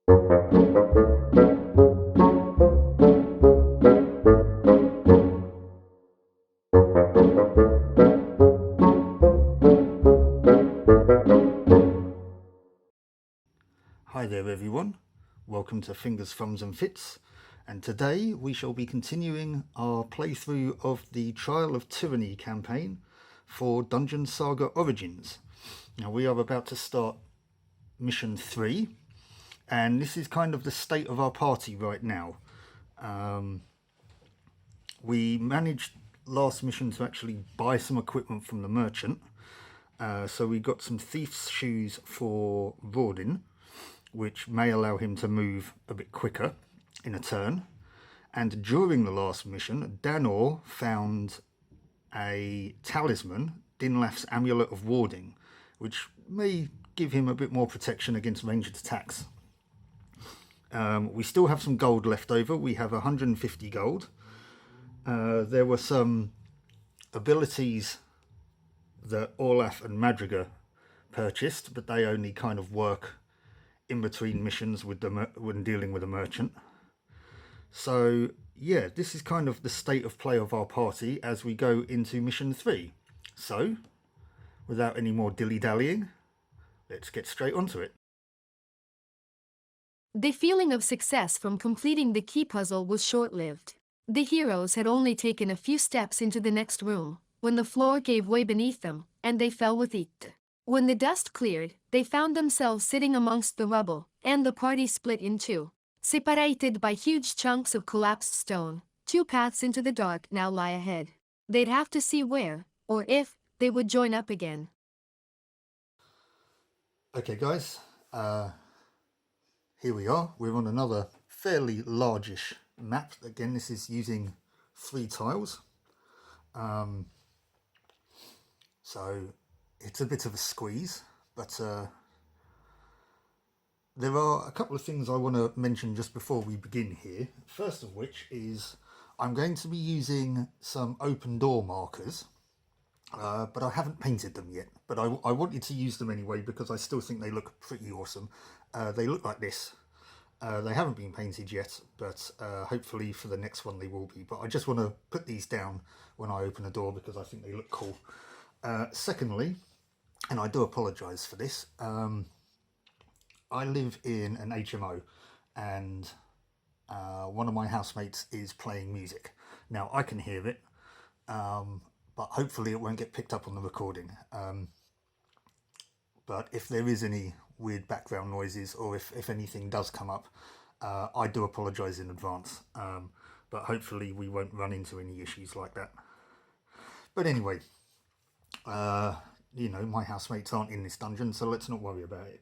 Hi there everyone, welcome to Fingers, Thumbs and Fits, and today we shall be continuing our playthrough of the Trial of Tyranny campaign for Dungeon Saga Origins. Now we are about to start mission 3, and this is kind of the state of our party right now. We managed last mission to actually buy some equipment from the merchant, so we got some thief's shoes for Rawdin, which may allow him to move a bit quicker in a turn. And during the last mission, Danor found a talisman, Dinlaf's Amulet of Warding, which may give him a bit more protection against ranged attacks. We still have some gold left over. We have 150 gold. There were some abilities that Olaf and Madriga purchased, but they only kind of work in between missions with when dealing with a merchant. So yeah, this is kind of the state of play of our party as we go into mission 3. So without any more dilly-dallying, let's get straight onto it. The feeling of success from completing the key puzzle was short-lived. The heroes had only taken a few steps into the next room when the floor gave way beneath them, and they fell with it. When the dust cleared, they found themselves sitting amongst the rubble, and the party split in two. Separated by huge chunks of collapsed stone, two paths into the dark now lie ahead. They'd have to see where, or if, they would join up again. Okay guys, here we are. We're on another fairly largish map. Again, this is using 3 tiles. So it's a bit of a squeeze, but there are a couple of things I want to mention just before we begin here. First of which is I'm going to be using some open door markers, but I haven't painted them yet. But I wanted to use them anyway because I still think they look pretty awesome. They look like this. They haven't been painted yet, but hopefully for the next one they will be. But I just want to put these down when I open a door because I think they look cool. Secondly, and I do apologise for this, I live in an HMO and one of my housemates is playing music. Now I can hear it, but hopefully it won't get picked up on the recording. But if there is any weird background noises or if anything does come up, I do apologise in advance. But hopefully we won't run into any issues like that. But anyway, you know, my housemates aren't in this dungeon, so let's not worry about it.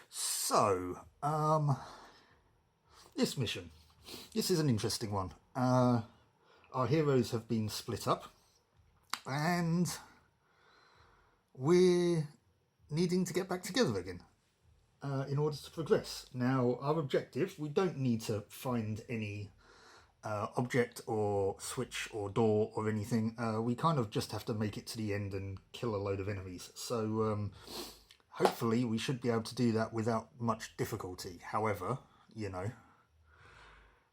So, this mission. This is an interesting one. Our heroes have been split up, and we're needing to get back together again in order to progress. Now, our objective, we don't need to find any object or switch or door or anything. We kind of just have to make it to the end and kill a load of enemies. So hopefully we should be able to do that without much difficulty. However, you know,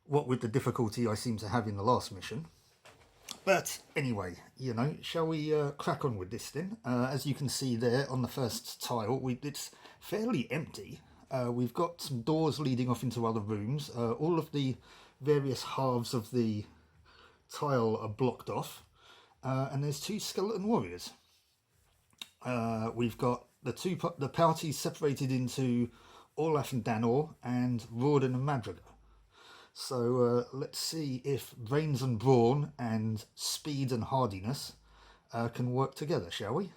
what with the difficulty I seem to have in the last mission. But anyway, you know, shall we crack on with this then? As you can see there on the first tile, it's fairly empty. We've got some doors leading off into other rooms. All of the various halves of the tile are blocked off, and there's 2 skeleton warriors. We've got the parties separated into Olaf and Danor and Rawdin and Madriga. So let's see if brains and brawn and speed and hardiness can work together, shall we?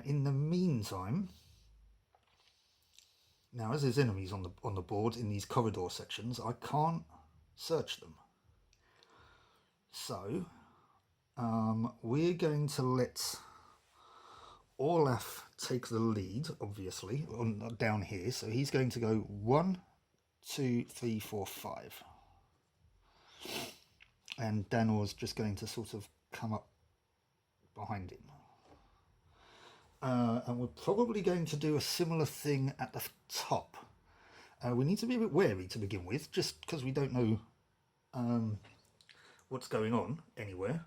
In the meantime, now as there's enemies on the board in these corridor sections, I can't search them. So we're going to let Olaf take the lead, obviously, down here. So he's going to go 1, 2, 3, 4, 5. And Danor's just going to sort of come up behind him. And we're probably going to do a similar thing at the top. We need to be a bit wary to begin with, just because we don't know what's going on anywhere.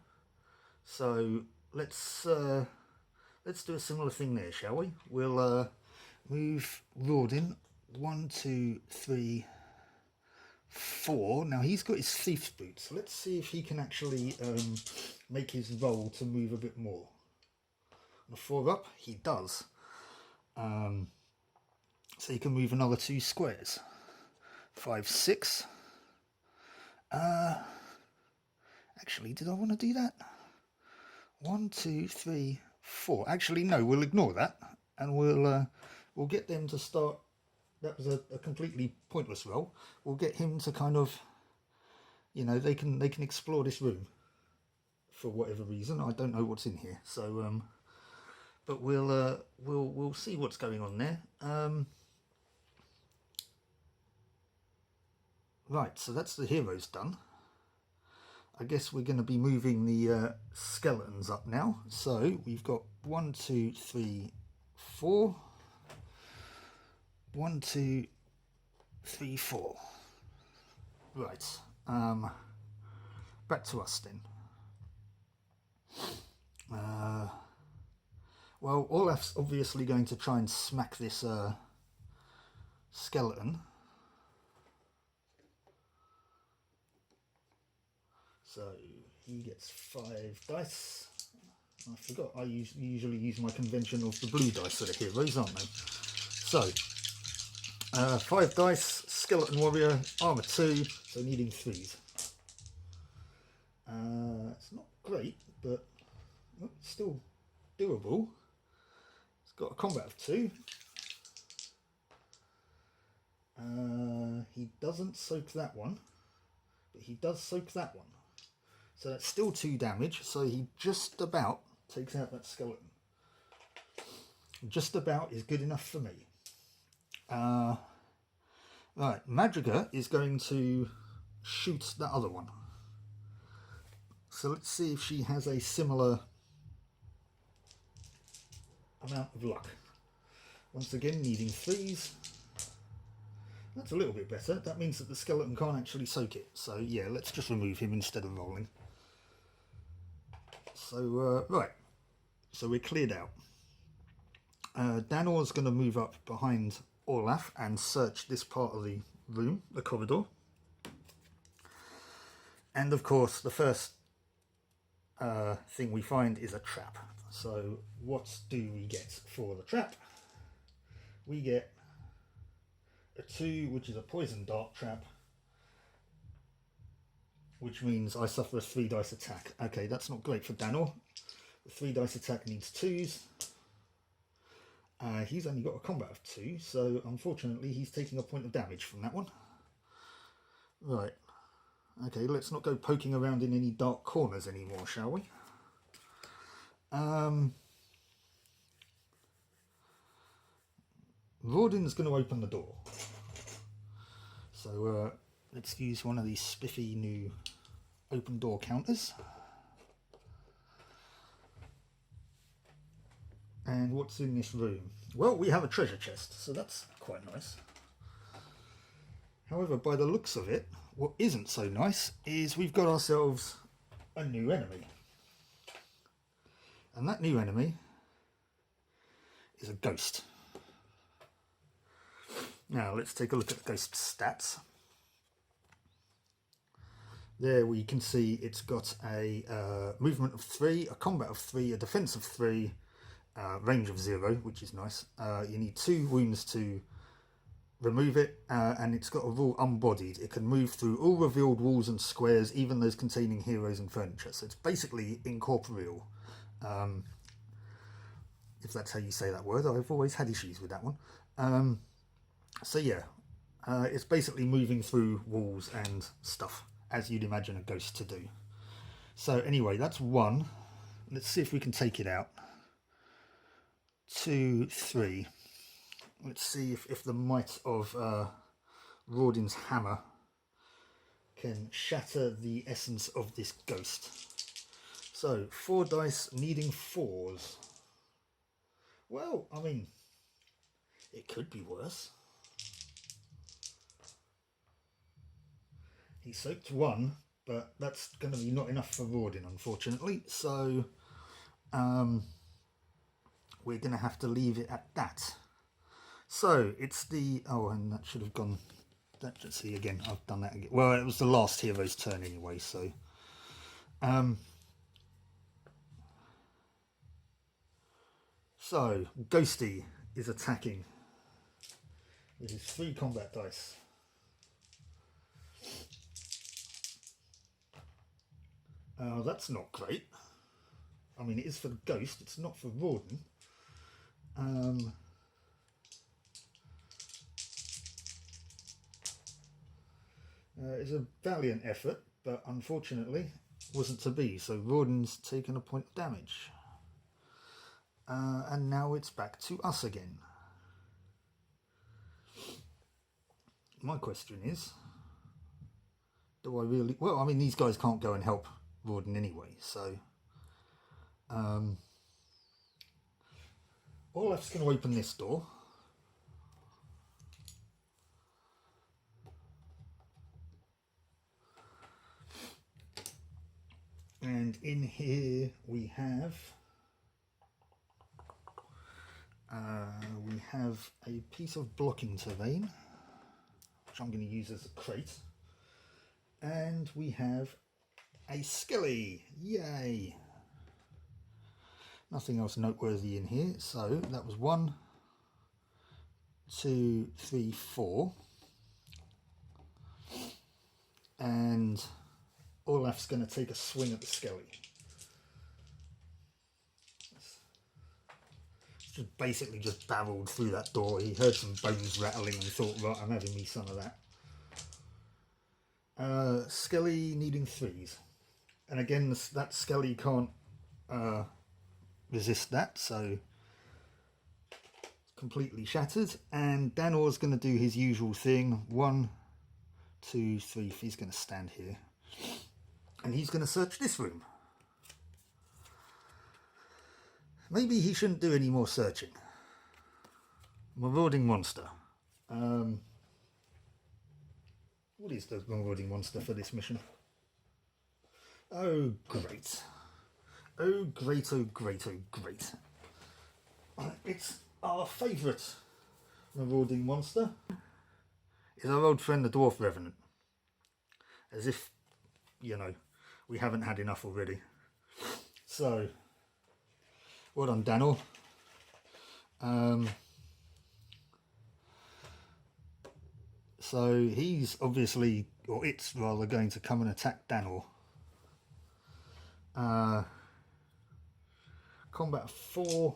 So let's do a similar thing there, shall we? We'll move Rawdin 1, 2, 3, 4. Now he's got his thief's boots. So let's see if he can actually make his roll to move a bit more. On a 4 up, he does. So he can move another 2 squares. 5, 6. Actually, did I want to do that? 1, 2, 3, 4. Actually, no. We'll ignore that, and we'll get them to start. That was a completely pointless roll. We'll get him to kind of, you know, they can explore this room for whatever reason. I don't know what's in here. So, but we'll see what's going on there. Right. So that's the heroes done. I guess we're going to be moving the skeletons up now. So we've got 1, 2, 3, 4. 1, 2, 3, 4. Right. Back to us then. Well, Olaf's obviously going to try and smack this skeleton. So he gets 5 dice. I forgot I usually use my convention of the blue dice for the heroes, aren't they? So 5 dice, skeleton warrior, armor 2, so needing 3s. It's not great, but it's still doable. It's got a combat of 2. He doesn't soak that one, but he does soak that one. So that's still 2 damage, so he just about takes out that skeleton. Just about is good enough for me. Right, Madriga is going to shoot that other one. So let's see if she has a similar amount of luck. Once again, needing 3s. That's a little bit better. That means that the skeleton can't actually soak it. So yeah, let's just remove him instead of rolling. So, right. So we're cleared out. Danor's going to move up behind Olaf and search this part of the room, the corridor. And of course, the first thing we find is a trap. So what do we get for the trap? We get a 2, which is a poison dart trap, which means I suffer a 3 dice attack. Okay, that's not great for Danor. The 3 dice attack needs 2s. He's only got a combat of 2, so unfortunately he's taking a point of damage from that one. Right. Okay, let's not go poking around in any dark corners anymore, shall we? Rawdin's going to open the door. So let's use one of these spiffy new open door counters. And what's in this room? Well, we have a treasure chest, so that's quite nice. However, by the looks of it, what isn't so nice is we've got ourselves a new enemy. And that new enemy is a ghost. Now, let's take a look at the ghost's stats. There we can see it's got a movement of 3, a combat of 3, a defense of 3, range of 0, which is nice. You need 2 wounds to remove it, and it's got a rule unbodied. It can move through all revealed walls and squares, even those containing heroes and furniture. So it's basically incorporeal, if that's how you say that word. I've always had issues with that one. So yeah, it's basically moving through walls and stuff, as you'd imagine a ghost to do. So anyway, that's 1. Let's see if we can take it out. 2, 3. Let's see if the might of Rawdin's hammer can shatter the essence of this ghost. So 4 dice needing 4s. Well, I mean, it could be worse. He soaked one, but that's going to be not enough for Rawdin, unfortunately. So we're going to have to leave it at that. So it's the... Oh, and that should have gone... Let's see again. I've done that again. Well, it was the last hero's turn anyway, so... So, Ghosty is attacking with his 3 combat dice. That's not great. I mean, it is for the Ghost, it's not for Rawdin. It's a valiant effort, but unfortunately wasn't to be. So Rawdin's taken a point of damage. And now it's back to us again. My question is, do I really... Well, I mean, these guys can't go and help Rawdin anyway, so... Olaf's going to open this door. And in here we have a piece of blocking terrain, which I'm going to use as a crate, and we have a skelly. Yay! Nothing else noteworthy in here. So that was 1, 2, 3, 4, and Olaf's going to take a swing at the skelly. Just basically just barreled through that door. He heard some bones rattling and thought, right, I'm having me some of that. Skelly needing 3s. And again, that Skelly can't resist that, so it's completely shattered. And Danor's going to do his usual thing. 1, 2, 3. He's going to stand here. And he's going to search this room. Maybe he shouldn't do any more searching. Marauding monster. What is the marauding monster for this mission? Oh, great. Oh, great, oh, great, oh, great. It's our favourite marauding monster. It's our old friend, the Dwarf Revenant. As if, you know, we haven't had enough already. So, well done, Danor. So he's obviously, or it's rather, going to come and attack Danor. Combat 4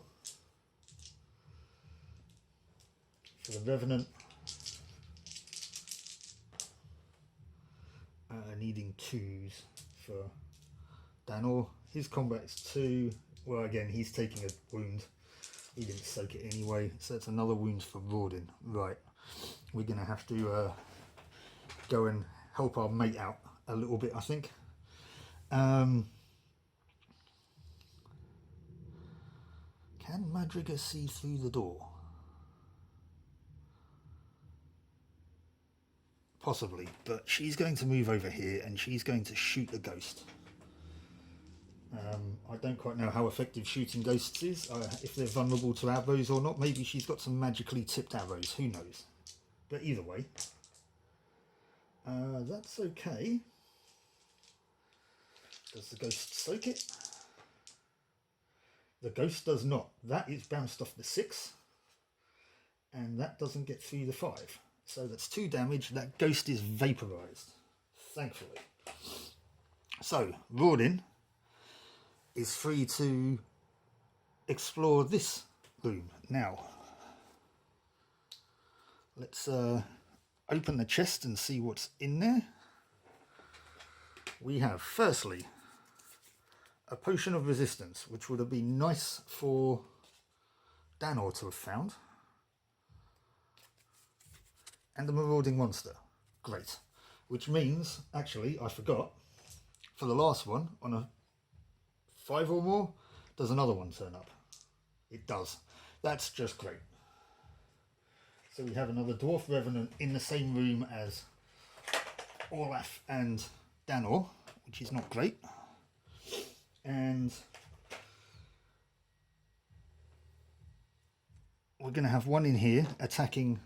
for the Revenant. Needing 2s for Danor. His combat is 2. Well, again, he's taking a wound. He didn't soak it anyway, so it's another wound for Rawdin. Right, we're going to have to go and help our mate out a little bit, I think. Can Madriga see through the door? Possibly, but she's going to move over here and she's going to shoot the ghost. I don't quite know how effective shooting ghosts is, if they're vulnerable to arrows or not. Maybe she's got some magically tipped arrows, who knows. But either way, that's okay. Does the ghost soak it? The ghost does not. That is bounced off the 6, and that doesn't get through the 5. So that's 2 damage. That ghost is vaporized, thankfully. So Rawdin is free to explore this room now. Let's open the chest and see what's in there. We have, firstly, a potion of resistance, which would have been nice for Danor to have found. And the marauding monster. Great. Which means, actually, I forgot, for the last one, on a 5 or more, does another one turn up? It does. That's just great. So we have another Dwarf Revenant in the same room as Olaf and Danor, which is not great. And we're going to have one in here attacking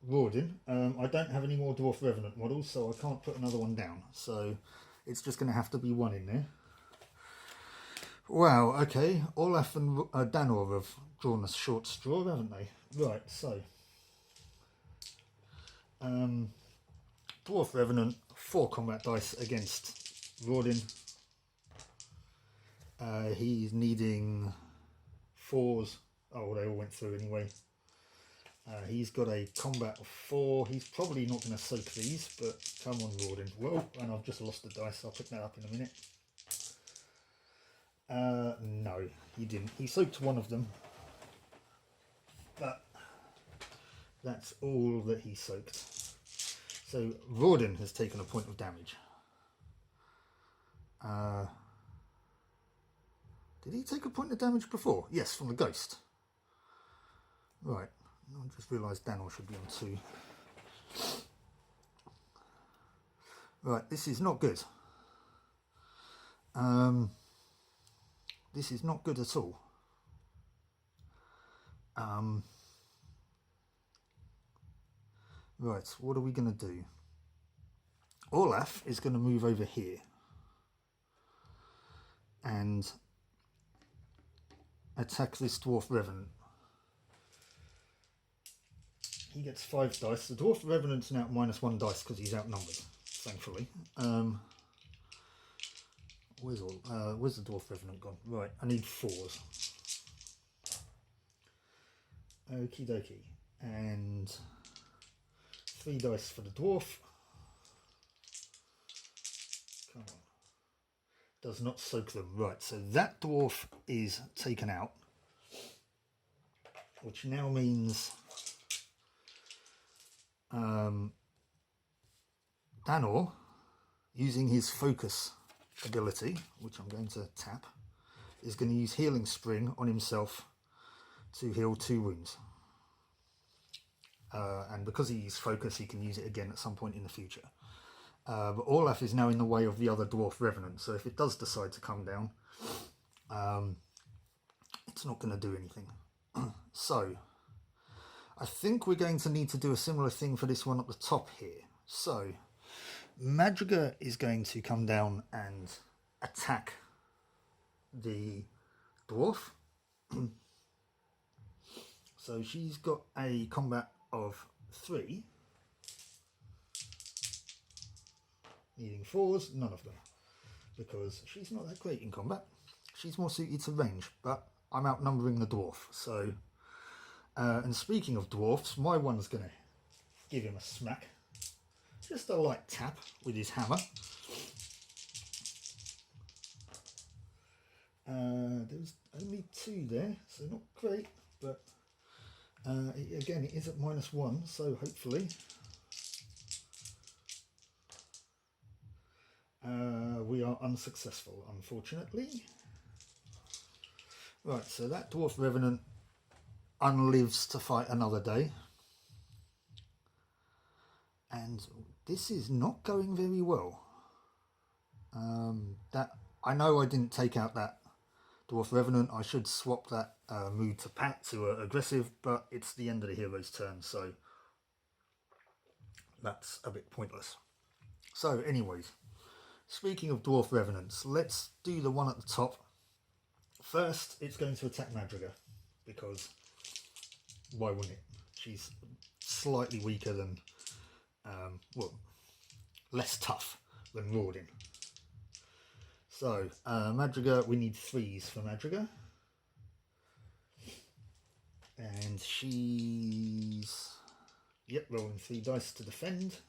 Rawdin. I don't have any more Dwarf Revenant models, so I can't put another one down. So it's just going to have to be one in there. Wow, okay. Olaf and Danor have drawn a short straw, haven't they? Right, so Dwarf Revenant, 4 combat dice against Rawdin. He's needing 4s. Oh, they all went through anyway. He's got a combat of 4. He's probably not going to soak these, but come on, Rawdin. Whoa, and I've just lost the dice. I'll pick that up in a minute. No, he didn't. He soaked one of them, but that's all that he soaked. So Rawdin has taken a point of damage. Did he take a point of damage before? Yes, from the ghost. Right, I just realised Danor should be on 2. Right, this is not good. This is not good at all. Right, what are we going to do? Olaf is going to move over here and attack this Dwarf Revenant. He gets 5 dice. The Dwarf Revenant's now at -1 dice because he's outnumbered, thankfully. Where's the Dwarf Revenant gone? Right, I need 4s. Okie dokie. And 3 dice for the Dwarf. Come on. Does not soak them. Right, so that Dwarf is taken out. Which now means Danor, using his focus ability, which I'm going to tap, is going to use Healing Spring on himself to heal 2 wounds. And because he used focus, he can use it again at some point in the future. But Olaf is now in the way of the other Dwarf Revenant, so if it does decide to come down, it's not going to do anything. So, I think we're going to need to do a similar thing for this one at the top here. So, Madriga is going to come down and attack the dwarf. So she's got a combat of 3. Needing 4s, none of them. Because she's not that great in combat. She's more suited to range, but I'm outnumbering the dwarf. So, and speaking of dwarfs, my one's going to give him a smack. Just a light tap with his hammer. There's only 2 there, so not great, but again, it is at -1, so hopefully we are unsuccessful, unfortunately. Right, so that Dwarf Revenant unlives to fight another day. And this is not going very well. That I know I didn't take out that Dwarf Revenant. I should swap that mood to Pat to aggressive, but it's the end of the hero's turn, so that's a bit pointless. So anyways, speaking of Dwarf Revenants, let's do the one at the top. First, it's going to attack Madriga, because why wouldn't it? She's slightly weaker than, well, less tough than Rawdin. So, Madriga, we need 3s for Madriga. And she's, yep, rolling 3 dice to defend,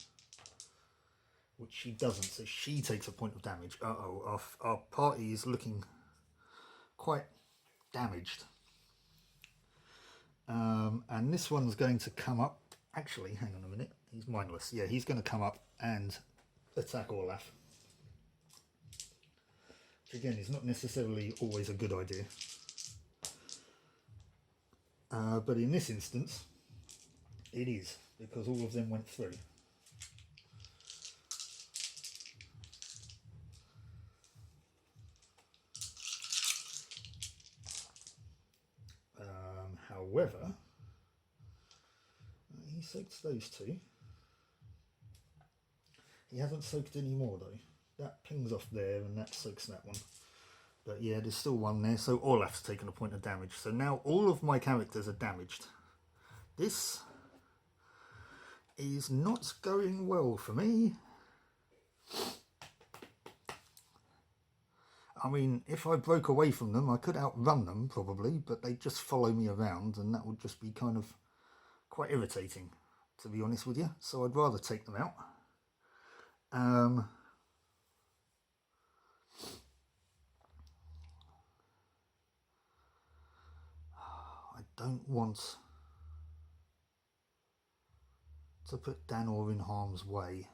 which she doesn't, so she takes a point of damage. Uh-oh, our party is looking quite damaged. And this one's going to come up, actually, hang on a minute, he's mindless. Yeah, he's going to come up and attack Olaf. Which again is not necessarily always a good idea. But in this instance, it is, because all of them went through. However, he soaked those two. He hasn't soaked any more though. That pings off there and that soaks that one. But yeah, there's still one there, so Olaf's taken a point of damage. So now all of my characters are damaged. This is not going well for me. I mean, if I broke away from them, I could outrun them probably, but they'd just follow me around and that would just be kind of quite irritating, to be honest with you. So I'd rather take them out. I don't want to put Danor in harm's way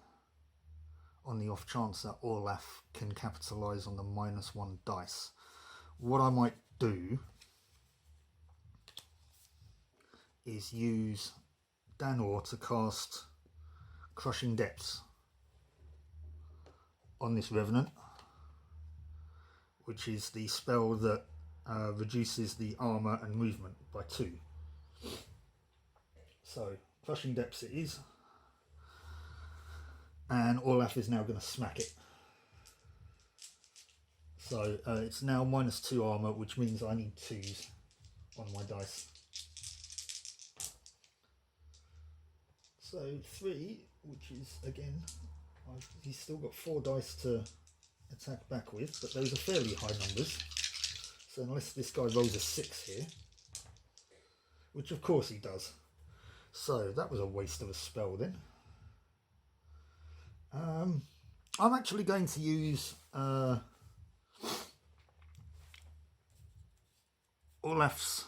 on the off chance that Olaf can capitalise on the -1 dice. What I might do is use Danor to cast Crushing Depths on this Revenant, which is the spell that reduces the armour and movement by 2. So Crushing Depths it is, and Olaf is now going to smack it. So it's now -2 armour, which means I need 2s on my dice. So 3, which is again, he's still got 4 dice to attack back with, but those are fairly high numbers. So unless this guy rolls a 6 here, which of course he does. So that was a waste of a spell then. I'm actually going to use Olaf's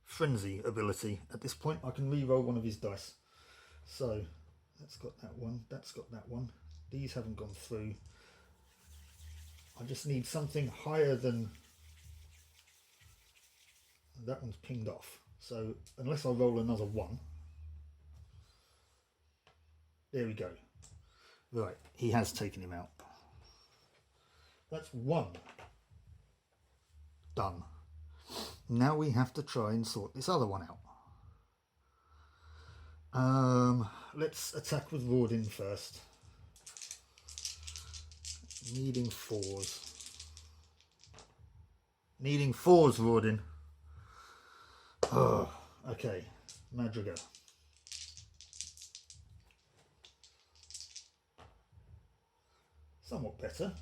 Frenzy ability. At this point I can re-roll one of his dice. So that's got that one, that's got that one. These haven't gone through. I just need something higher than that one's pinged off. So unless I roll another 1. There we go. Right, he has taken him out. That's 1 done. Now we have to try and sort this other one out. Let's attack with Rawdin first. Needing 4s. Needing 4s, Rawdin. Oh, okay. Madrigal. Somewhat better.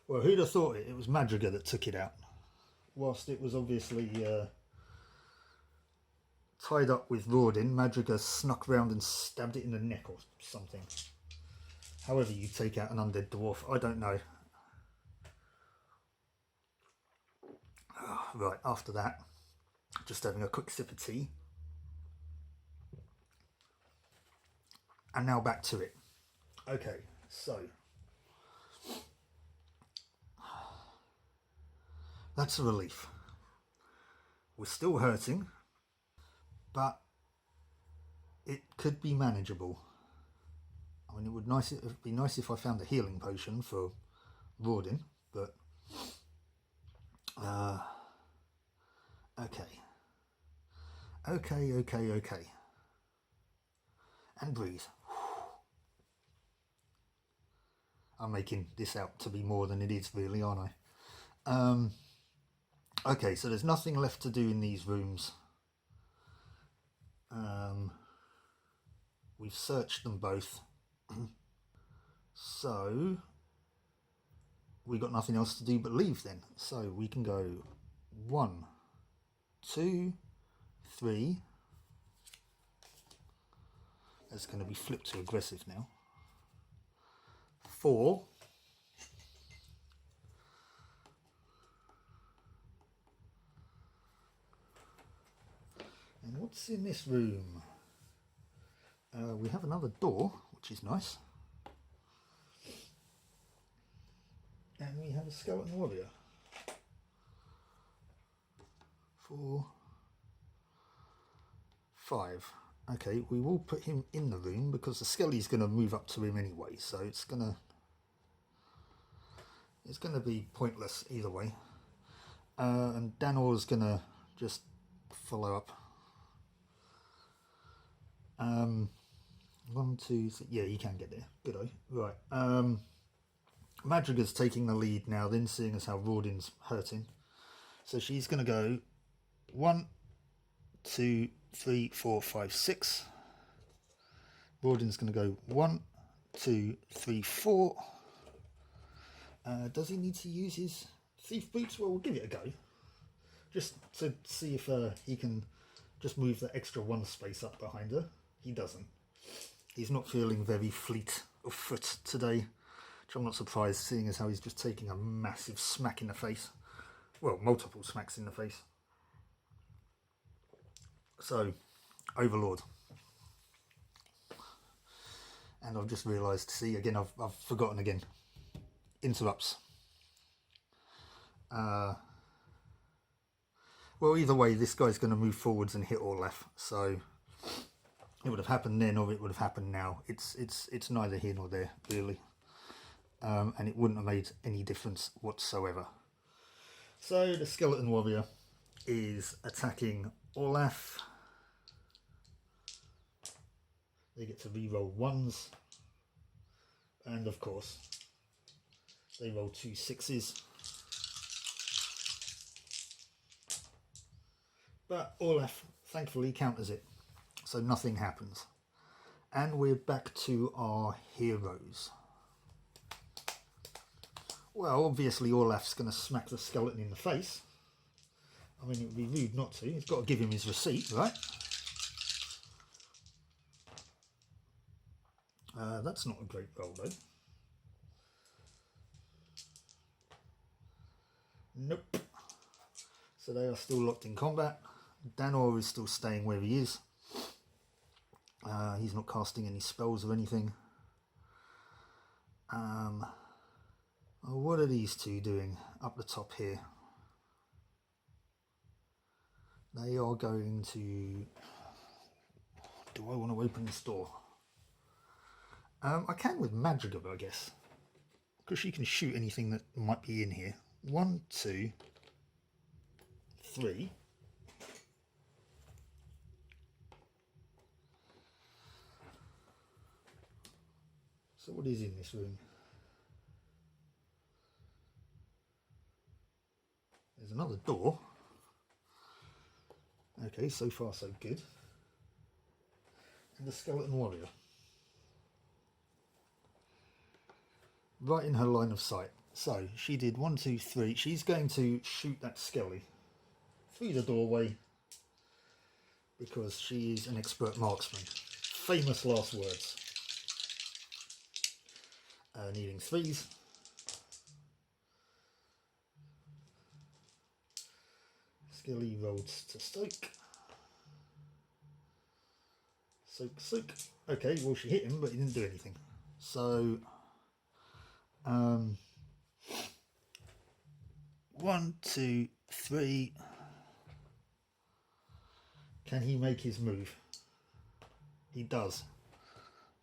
Well, who'd have thought it? It was Madrigal that took it out. Whilst it was obviously tied up with Rawdin, Madrigal snuck round and stabbed it in the neck or something. However you take out an undead dwarf, I don't know. Right, after that, just having a quick sip of tea. And now back to it. Okay, so that's a relief. We're still hurting, but it could be manageable. I mean, it would be nice if I found a healing potion for Rawdin, but okay. And breathe. I'm making this out to be more than it is really, aren't I? Okay, so there's nothing left to do in these rooms. We've searched them both. So we got nothing else to do but leave then. So we can go 1, 2, 3. That's going to be flipped to aggressive now. 4. And what's in this room? We have another door, which is nice. And we have a skeleton warrior. 4, 5. Okay, we will put him in the room because the Skelly's going to move up to him anyway, so it's going to be pointless either way. And Danor's going to just follow up. 1, 2, 3. Yeah, you can get there. Good eye. Right. Madrigal's taking the lead now, then, seeing as how Rawdin's hurting. So she's going to go 1, 2, 3, 4, 5, 6. Rawdin's going to go 1, 2, 3, 4. Does he need to use his thief boots? Well, we'll give it a go. Just to see if he can just move the extra 1 space up behind her. He doesn't. He's not feeling very fleet of foot today, which I'm not surprised, seeing as how he's just taking a massive smack in the face. Well, multiple smacks in the face. So, Overlord. And I've just realised, see, again, I've forgotten again. Interrupts. Well, either way, this guy's going to move forwards and hit Orlaf. So, it would have happened then or it would have happened now. It's neither here nor there, really. And it wouldn't have made any difference whatsoever. So, the Skeleton Warrior is attacking Orlaf. They get to re-roll 1s, and of course they roll 2 6s, but Orlaf thankfully counters it, so nothing happens. And we're back to our heroes. Well, obviously Orlaf's going to smack the skeleton in the face. I mean, it would be rude not to. He's got to give him his receipt, right? That's not a great roll, though. Nope. So they are still locked in combat. Danor is still staying where he is. He's not casting any spells or anything. What are these two doing up the top here? They are going to... Do I want to open this door? I can with Madrigal, I guess, because she can shoot anything that might be in here. 1, 2, 3. So what is in this room? There's another door. Okay, so far so good. And the Skeleton Warrior. Right in her line of sight. So she did 1, 2, 3. She's going to shoot that Skelly through the doorway because she is an expert marksman. Famous last words. Needing 3s. Skelly rolled to stoke. Soak. Okay, well she hit him, but he didn't do anything. So 1, 2, 3. Can he make his move? He does.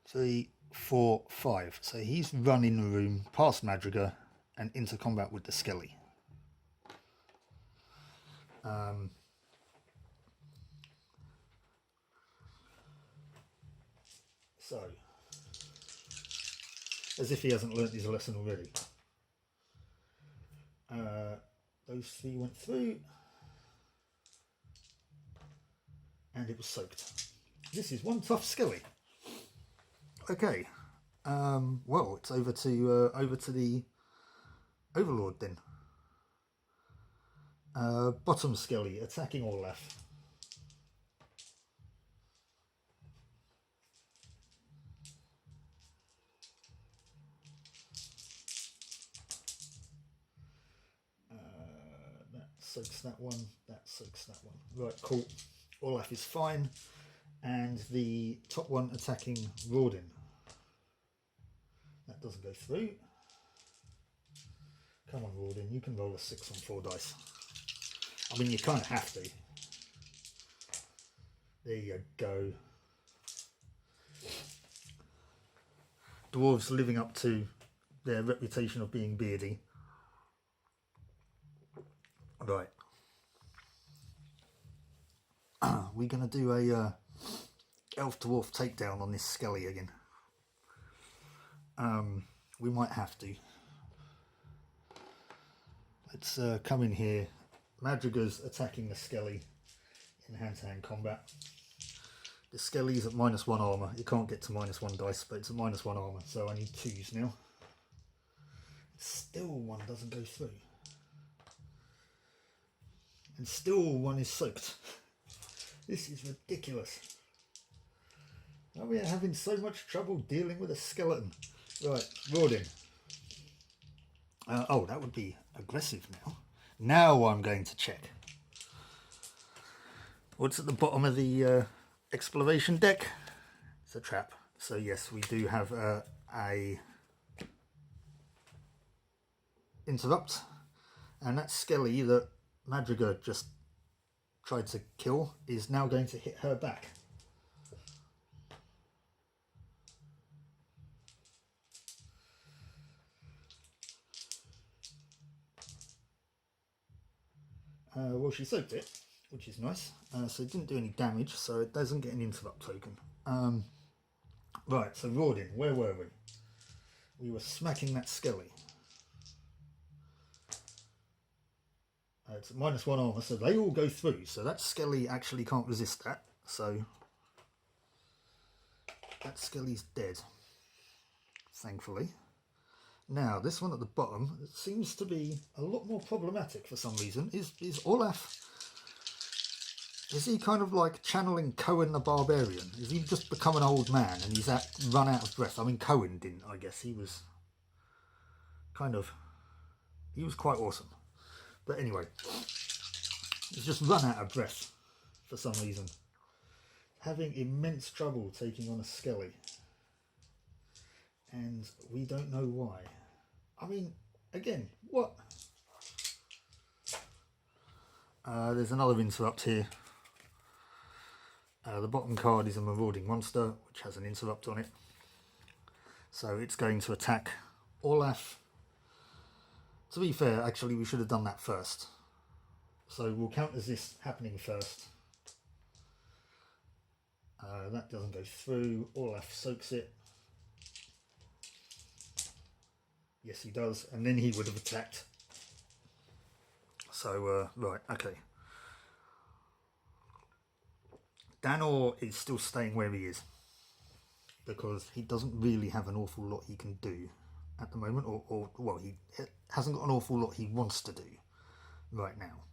3, 4, 5. So he's run in the room past Madrigal and into combat with the Skelly. So, as if he hasn't learnt his lesson already. Those 3 went through, and it was soaked. This is one tough Skelly. Okay, well, it's over to the Overlord then. Bottom Skelly attacking Orlaf. That soaks that one, that soaks that one. Right, cool. Orlaf is fine. And the top one attacking Rawdin. That doesn't go through. Come on, Rawdin, you can roll a 6 on 4 dice. I mean, you kind of have to. There you go. Dwarves living up to their reputation of being beardy. Right. We're going to do a elf dwarf takedown on this Skelly again. We might have to. Let's come in here. Madrigal's attacking the Skelly in hand-to-hand combat. The Skelly's at -1 armour. You can't get to -1 dice, but it's at -1 armour, so I need 2s now. Still one doesn't go through. And still one is soaked. This is ridiculous. Are we having so much trouble dealing with a skeleton? Right, Rawdin. Oh, that would be aggressive now. Now I'm going to check. What's at the bottom of the exploration deck? It's a trap. So yes, we do have a interrupt, and that Skelly that Madrigal just tried to kill is now going to hit her back. Well, she soaked it, which is nice. So it didn't do any damage, so it doesn't get an interrupt token. Right, so Rawdin, where were we? We were smacking that Skelly. It's at -1 armor, so they all go through. So that Skelly actually can't resist that. So that Skelly's dead, thankfully. Now, this one at the bottom, it seems to be a lot more problematic for some reason. Is Olaf, is he kind of like channeling Cohen the Barbarian? Is he just become an old man and he's run out of breath? I mean, Cohen didn't, I guess. He was quite awesome. But anyway, he's just run out of breath for some reason. Having immense trouble taking on a Skelly. And we don't know why. I mean, again, what? There's another interrupt here. The bottom card is a marauding monster, which has an interrupt on it. So it's going to attack Olaf. To be fair, actually, we should have done that first. So we'll count as this happening first. That doesn't go through. Olaf soaks it. Yes, he does, and then he would have attacked. So, right, okay. Danor is still staying where he is because he doesn't really have an awful lot he can do at the moment, or well, he hasn't got an awful lot he wants to do right now.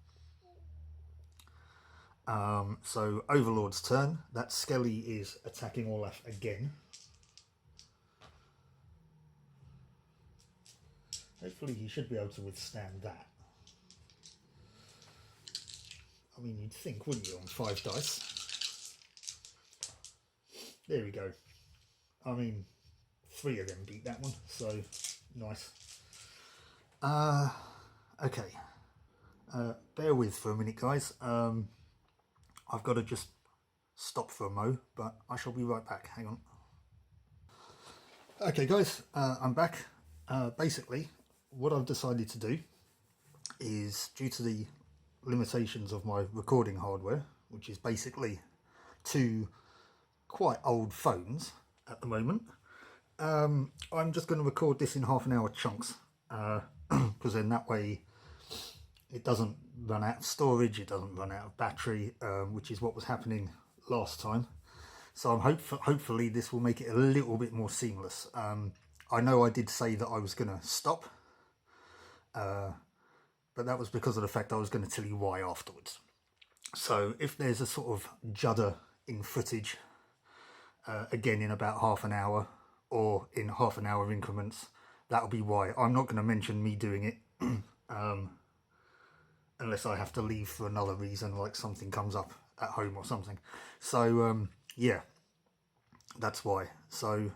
So, Overlord's turn. That Skelly is attacking Olaf again. Hopefully he should be able to withstand that. I mean, you'd think, wouldn't you, on 5 dice? There we go. I mean, 3 of them beat that one, so nice. Okay. Bear with for a minute, guys. I've got to just stop for a mo, but I shall be right back. Hang on. Okay, guys, I'm back. Basically, what I've decided to do is, due to the limitations of my recording hardware, which is basically 2 quite old phones at the moment, I'm just going to record this in half-an-hour chunks, because then that way it doesn't run out of storage, it doesn't run out of battery, which is what was happening last time. So I'm hopefully this will make it a little bit more seamless. I know I did say that I was going to stop, but that was because of the fact I was going to tell you why afterwards. So if there's a sort of judder in footage, again in about half an hour or in half-an-hour increments, that'll be why. I'm not going to mention me doing it unless I have to leave for another reason, like something comes up at home or something. So yeah, that's why. So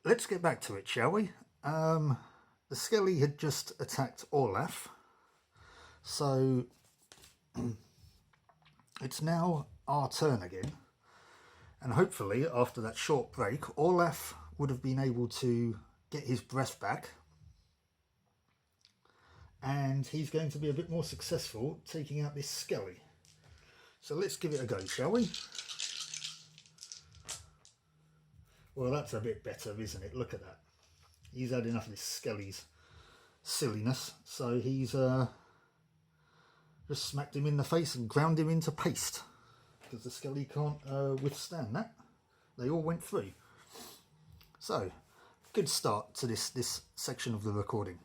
let's get back to it, shall we? The Skelly had just attacked Olaf. So it's now our turn again, and hopefully after that short break Olaf would have been able to get his breath back, and he's going to be a bit more successful taking out this skelly. So let's give it a go, shall we? Well, that's a bit better, isn't it? Look at that. He's had enough of this skelly's silliness, so he's just smacked him in the face and ground him into paste, because the skelly can't withstand that. They all went through. So, good start to this section of the recording.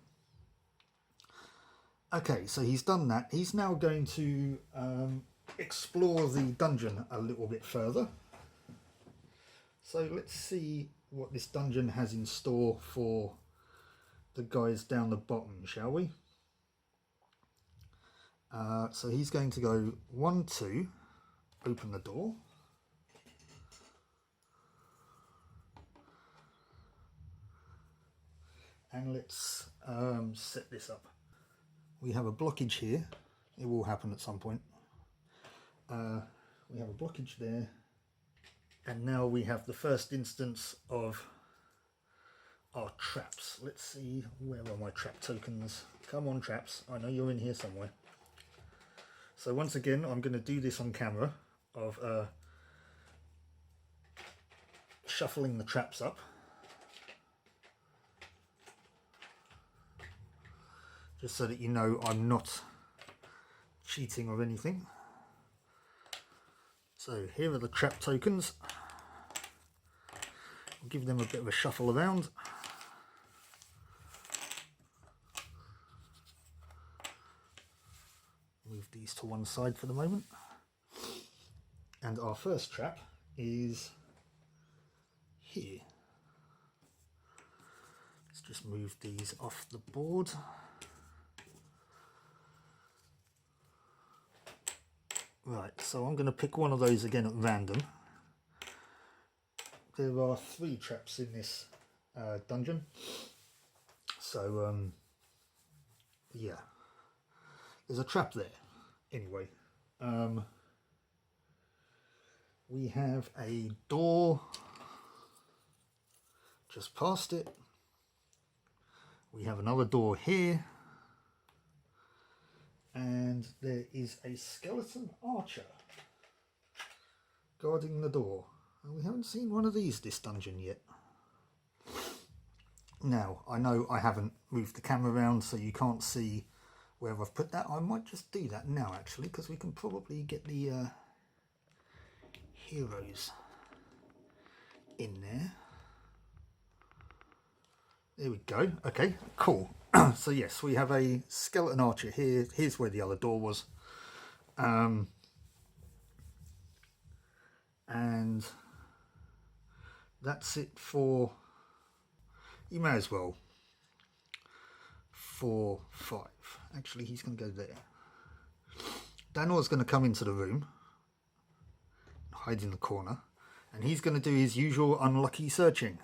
Okay, so he's done that. He's now going to explore the dungeon a little bit further. So let's see what this dungeon has in store for the guys down the bottom, shall we? So he's going to go 1, 2, open the door. And let's set this up. We have a blockage here. It will happen at some point. We have a blockage there. And now we have the first instance of our traps. Let's see, where are my trap tokens? Come on, traps. I know you're in here somewhere. So once again, I'm going to do this on camera of shuffling the traps up. Just so that you know I'm not cheating or anything. So here are the trap tokens. I'll give them a bit of a shuffle around. Move these to one side for the moment. And our first trap is here. Let's just move these off the board. Right, so I'm going to pick one of those again at random. There are 3 traps in this dungeon. So, yeah. There's a trap there. Anyway, we have a door just past it. We have another door here. And there is a skeleton archer guarding the door. And we haven't seen one of these this dungeon yet. Now, I know I haven't moved the camera around so you can't see where I've put that. I might just do that now actually, because we can probably get the heroes in there. There we go. Okay, cool. So yes, we have a skeleton archer here. Here's where the other door was. And that's it for, you may as well, 4, 5. Actually, he's going to go there. Danor's going to come into the room, hide in the corner, and he's going to do his usual unlucky searching.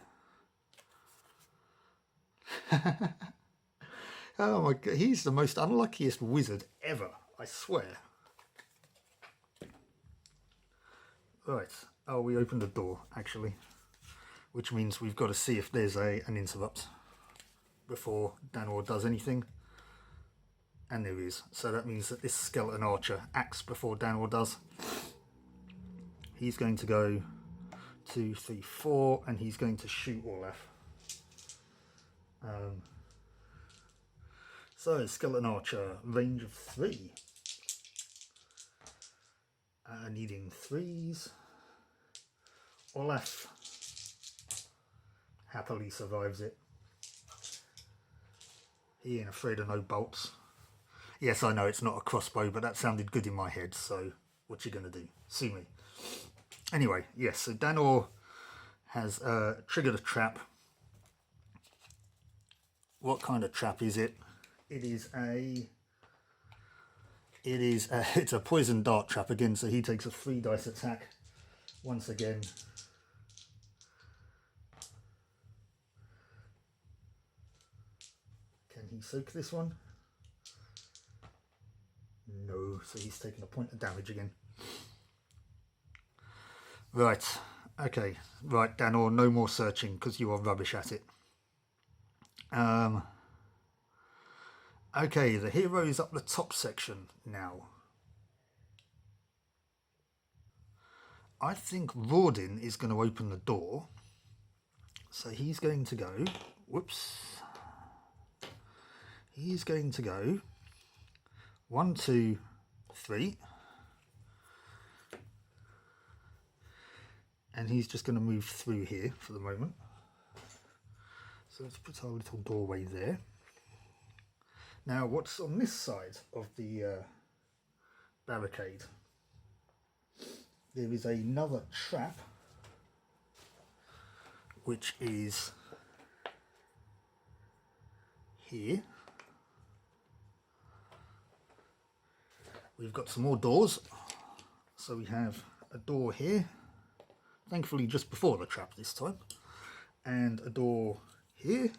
Oh my god, he's the most unluckiest wizard ever, I swear. Right, oh, we opened the door, actually. Which means we've got to see if there's an interrupt before Danor does anything. And there is. So that means that this skeleton archer acts before Danor does. He's going to go 2, 3, 4, and he's going to shoot Olaf. So, skeleton archer, range of 3. Needing 3s. Olaf happily survives it. He ain't afraid of no bolts. Yes, I know it's not a crossbow, but that sounded good in my head, so what you gonna do? Sue me. Anyway, yes, so Danor has triggered a trap. What kind of trap is it? It's a poison dart trap again, so he takes a 3 dice attack once again. Can he soak this one? No, so he's taking a point of damage again. Right, okay. Right, Danor, no more searching because you are rubbish at it. Okay, the hero is up the top section now. I think Rawdin is going to open the door. So he's going to go... Whoops. He's going to go 1, 2, 3. And he's just going to move through here for the moment. So let's put our little doorway there. Now, what's on this side of the barricade? There is another trap, which is here. We've got some more doors. So we have a door here, thankfully just before the trap this time, and a door here.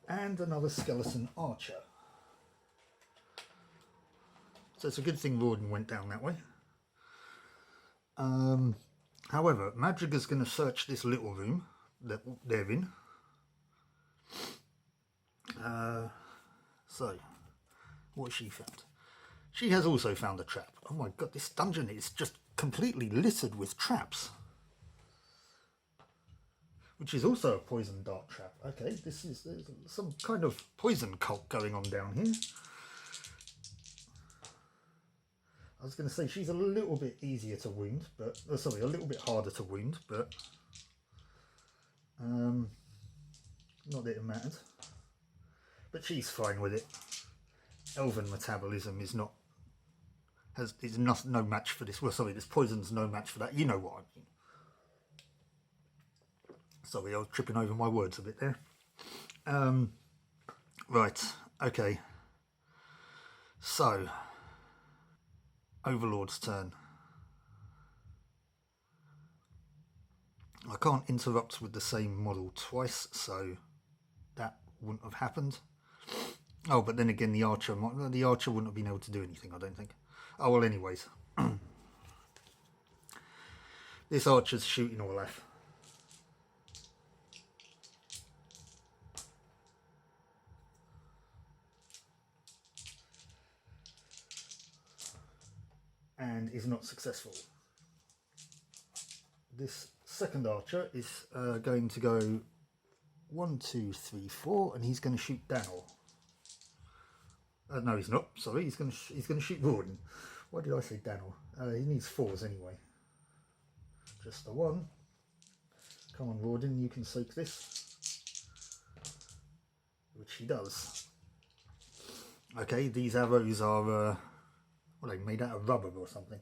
And another skeleton archer. So it's a good thing Rawdin went down that way. However, Madrigal's going to search this little room that they're in. So, what has she found? She has also found a trap. Oh my god, this dungeon is just completely littered with traps. Which is also a poison dart trap. Okay, there's some kind of poison cult going on down here. I was going to say she's a little bit easier to wound, but sorry, a little bit harder to wound, but not that it matters. But she's fine with it. Elven metabolism is no match for this. Well, sorry, this poison's no match for that. You know what I mean. Sorry, I was tripping over my words a bit there. Right, okay. So, Overlord's turn. I can't interrupt with the same model twice, so that wouldn't have happened. Oh, but then again, the archer wouldn't have been able to do anything, I don't think. Oh, well, anyways. This archer's shooting Olaf. And is not successful. This second archer is going to go 1, 2, 3, 4, and he's going to shoot Danor. No, he's not. Sorry, he's going to shoot Rawdin. Why did I say Danor? He needs 4s anyway. Just the 1. Come on, Rawdin, you can soak this. Which he does. Okay, these arrows are what are they made out of rubber or something?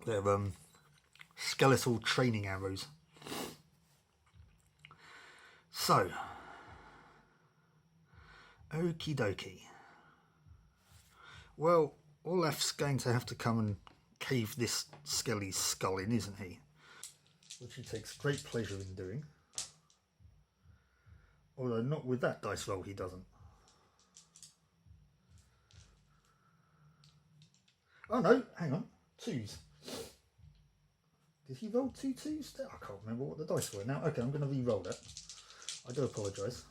They're skeletal training arrows. So, okie dokie. Well, Olaf's going to have to come and cave this Skelly's skull in, isn't he? Which he takes great pleasure in doing. Although not with that dice roll, he doesn't. Oh no, hang on, 2s. Did he roll 2 2s? I can't remember what the dice were now. Okay, I'm going to re-roll that. I do apologise.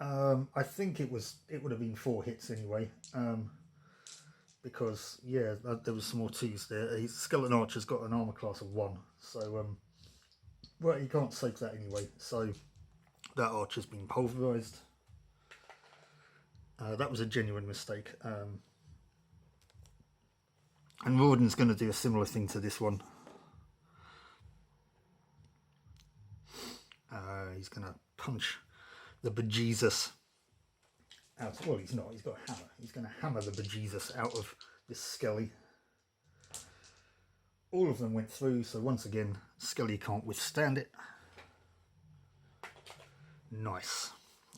I think it would have been 4 hits anyway. Because yeah, there was some more 2s there. His skeleton archer's got an armour class of 1, so well, he can't soak that anyway. So that archer's been pulverised. That was a genuine mistake. And Rawdin's going to do a similar thing to this one. He's going to punch the bejesus out. Well, he's not. He's got a hammer. He's going to hammer the bejesus out of this Skelly. All of them went through, so once again, Skelly can't withstand it. Nice.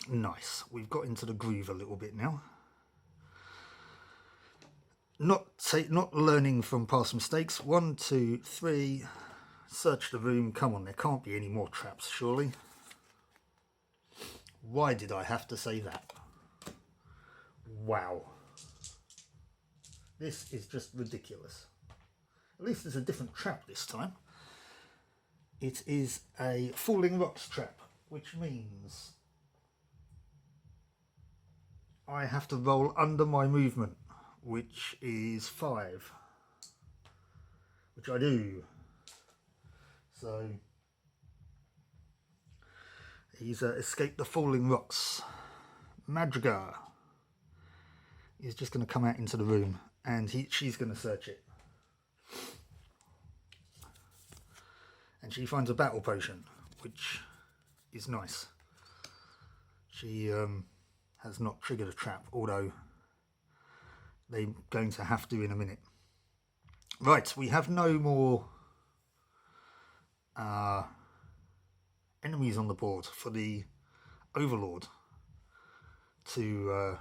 Nice. We've got into the groove a little bit now. Not learning from past mistakes. 1, 2, 3. search the room. Come on, there can't be any more traps, surely. Why did I have to say that? Wow. This is just ridiculous. At least there's a different trap this time. It is a falling rocks trap, which means I have to roll under my movement, which is 5, which I do. So he's escaped the falling rocks. Madrigal is just going to come out into the room, and she's going to search it. And she finds a battle potion, which is nice. She has not triggered a trap, although they're going to have to in a minute. Right, we have no more enemies on the board for the Overlord to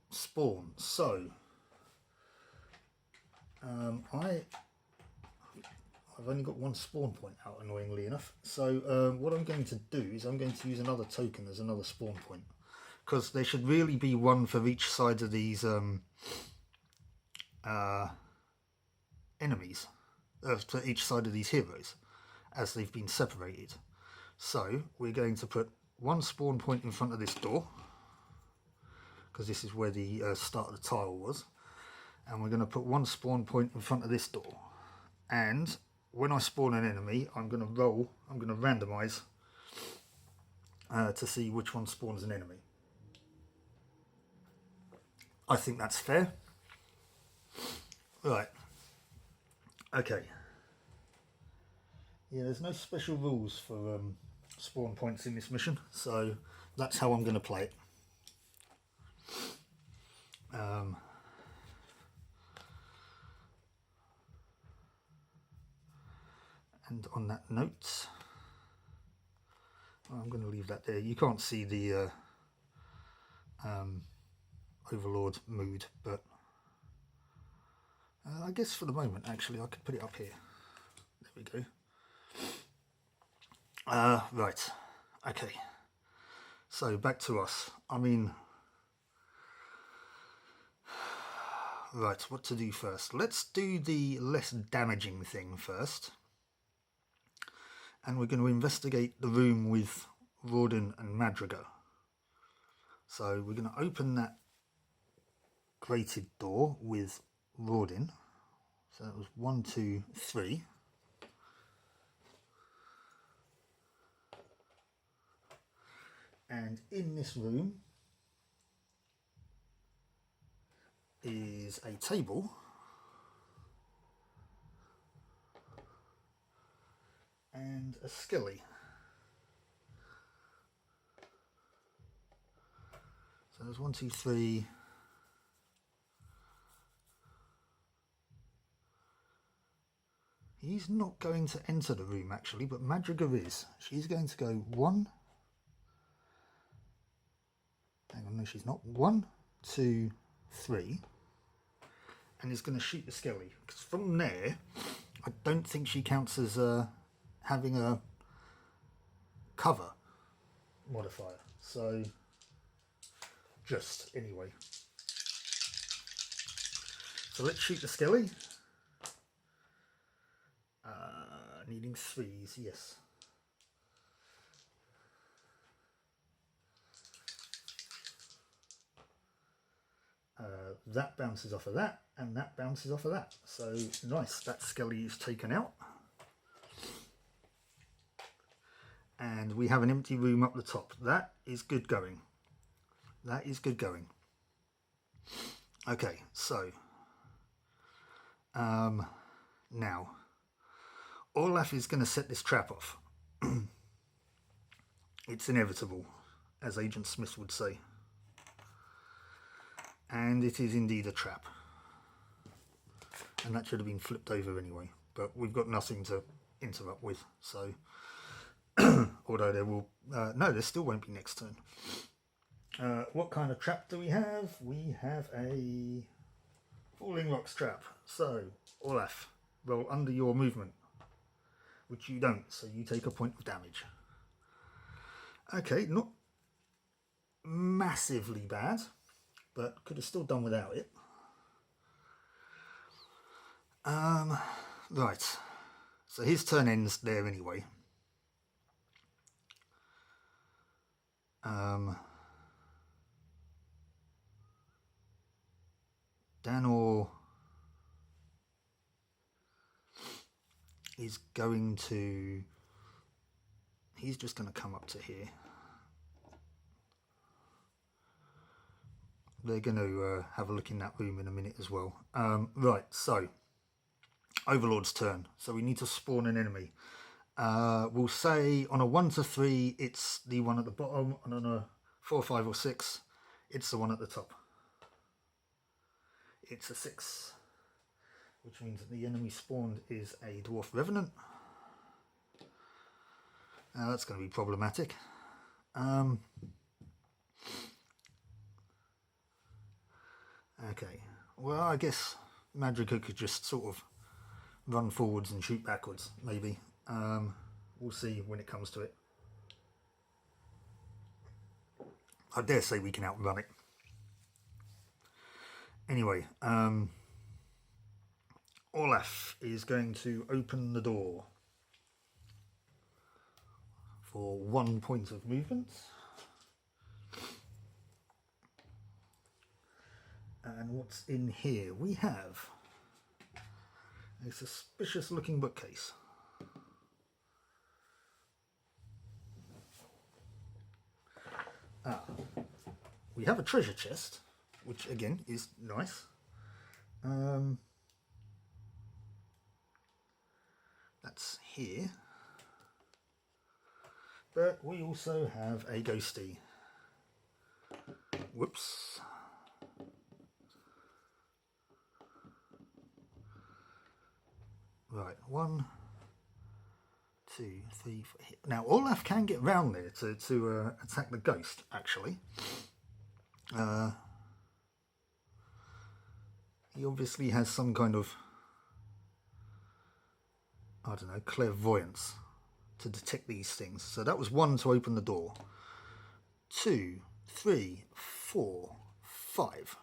spawn. So I've only got one spawn point out, annoyingly enough. So what I'm going to do is I'm going to use another token as another spawn point, because there should really be one for each side of these enemies, for each side of these heroes, as they've been separated. So we're going to put one spawn point in front of this door, because this is where the start of the tile was, and we're going to put one spawn point in front of this door. And when I spawn an enemy, I'm going to randomize to see which one spawns an enemy. I think that's fair. Right. Okay. Yeah, there's no special rules for spawn points in this mission, so that's how I'm going to play it. And on that note, I'm going to leave that there. You can't see the Overlord mood, but I guess for the moment, actually, I could put it up here. There we go. Right. Okay. So back to us. I mean, right, what to do first? Let's do the less damaging thing first. And we're going to investigate the room with Rawdon and Madrigal. So we're going to open that grated door with Rawdon. So that was 1, 2, 3. And in this room is a table and a skilly. So there's 1, 2, 3. He's not going to enter the room actually, but Madrigal is. She's going to go 1. Hang on, no, she's not. 1, 2, 3. And is going to shoot the skelly. Because from there, I don't think she counts as having a cover modifier. So, just anyway. So let's shoot the skelly. Needing 3s, yes. That bounces off of that, and that bounces off of that. So nice, that skelly is taken out. And we have an empty room up the top. That is good going. That is good going. Okay, so now Olaf is going to set this trap off. It's inevitable, as Agent Smith would say. And it is indeed a trap. And that should have been flipped over anyway. But we've got nothing to interrupt with. So, although there will... no, there still won't be next turn. What kind of trap do we have? We have a Falling Rocks trap. So, Olaf, roll under your movement, which you don't, so you take a point of damage. Okay, not massively bad, but could have still done without it. Right, so his turn ends there anyway. Danor is going to... He's just going to come up to here. They're going to have a look in that room in a minute as well. Right, so Overlord's turn. So we need to spawn an enemy. We'll say on a 1 to 3, it's the one at the bottom, and on a 4, 5, or 6, it's the one at the top. It's a 6, which means that the enemy spawned is a Dwarf Revenant. Now that's going to be problematic. Okay, well, I guess Madrigal could just sort of run forwards and shoot backwards, maybe. We'll see when it comes to it. I dare say we can outrun it. Anyway, Olaf is going to open the door for 1 point of movement. And what's in here? We have a suspicious looking bookcase. We have a treasure chest, which again is nice. That's here. But we also have a ghostie. Whoops. Right, 1, 2, 3, 4. Now Olaf can get round there to attack the ghost, actually. He obviously has some kind of, I don't know, clairvoyance to detect these things. So that was 1 to open the door. 2, 3, 4, 5.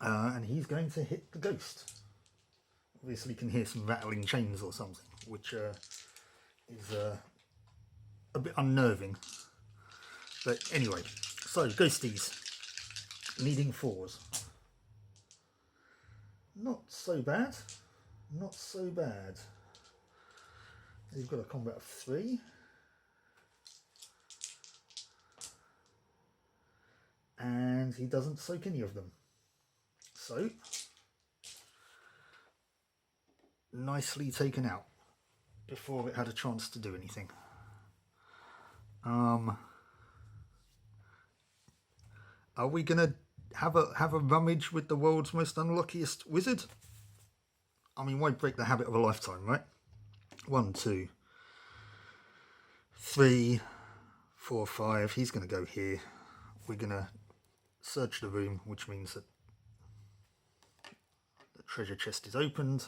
And he's going to hit the ghost. Obviously, you can hear some rattling chains or something, which is a bit unnerving. But anyway, so ghosties needing 4s. Not so bad. Not so bad. He's got a combat of 3. And he doesn't soak any of them. So, nicely taken out before it had a chance to do anything. Are we gonna have a rummage with the world's most unluckiest wizard? I mean, why break the habit of a lifetime, right? 1, 2, 3, 4, 5. He's gonna go here. We're gonna search the room, which means that the treasure chest is opened.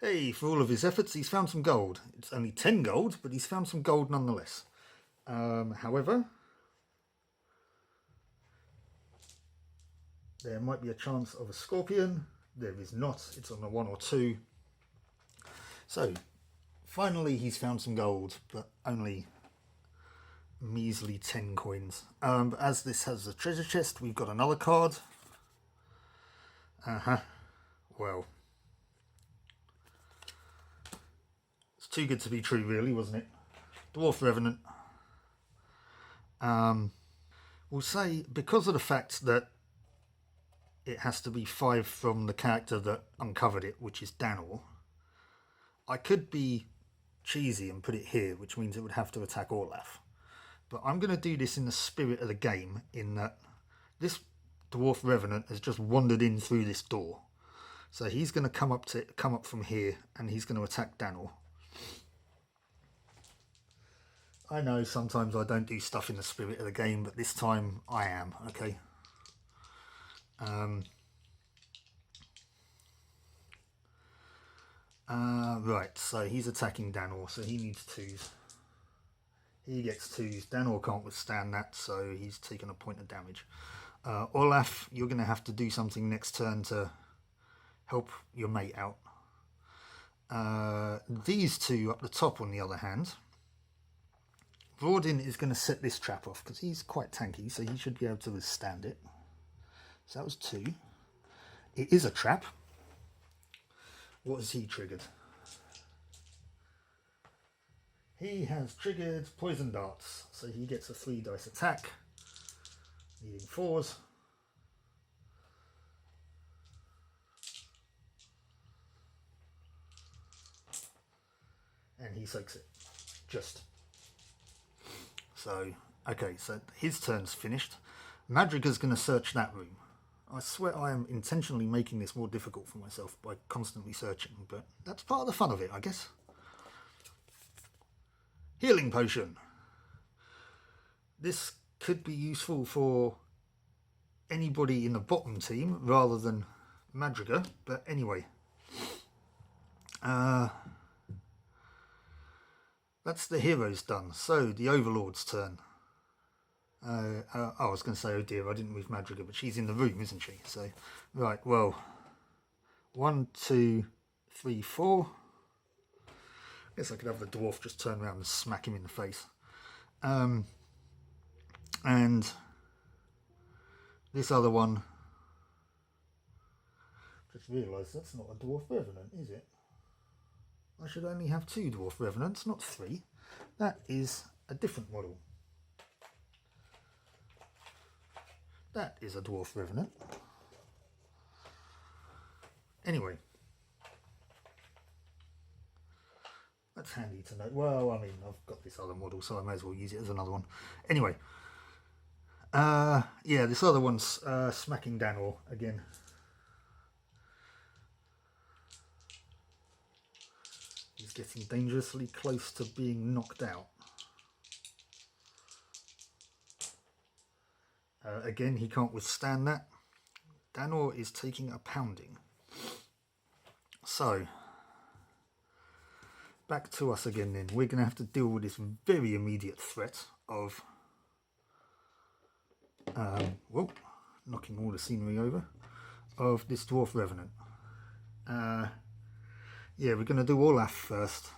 Hey, for all of his efforts, he's found some gold. It's only 10 gold, but he's found some gold nonetheless. However, there might be a chance of a scorpion. There is not. It's on a 1 or 2. So, finally he's found some gold, but only measly 10 coins. But as this has a treasure chest, we've got another card. Well, it's too good to be true, really, wasn't it? Dwarf Revenant. We'll say, because of the fact that it has to be 5 from the character that uncovered it, which is Danor, I could be cheesy and put it here, which means it would have to attack Olaf. But I'm going to do this in the spirit of the game, in that this Dwarf Revenant has just wandered in through this door. So he's going to come up from here, and he's going to attack Danor. I know sometimes I don't do stuff in the spirit of the game, but this time I am, okay? Right, so he's attacking Danor, so he needs 2s. He gets 2s. Danor can't withstand that, so he's taken a point of damage. Olaf, you're going to have to do something next turn to help your mate out. These two up the top, on the other hand, Rawdin is going to set this trap off because he's quite tanky, so he should be able to withstand it. So that was 2. It is a trap. What has he triggered? He has triggered poison darts, so he gets a 3 dice attack, needing 4s. And he soaks it. Just. So, okay, so his turn's finished. Madriga's going to search that room. I swear I am intentionally making this more difficult for myself by constantly searching, but that's part of the fun of it, I guess. Healing potion. This could be useful for anybody in the bottom team rather than Madriga, but anyway. That's the heroes done. So the Overlord's turn. I was going to say, oh dear, I didn't move Madriga, but she's in the room, isn't she? So, right, well, 1, 2, 3, 4. Guess I could have the dwarf just turn around and smack him in the face. And this other one, just realised that's not a dwarf revenant, is it? I should only have 2 dwarf revenants, not 3. That is a different model. That is a dwarf revenant. Anyway, that's handy to know. Well, I mean, I've got this other model, so I may as well use it as another one. Anyway, yeah, this other one's smacking Danor again. He's getting dangerously close to being knocked out. Again, he can't withstand that. Danor is taking a pounding. So, back to us again then. We're going to have to deal with this very immediate threat of... whoa, knocking all the scenery over. Of this Dwarf Revenant. Yeah, we're going to do Olaf first.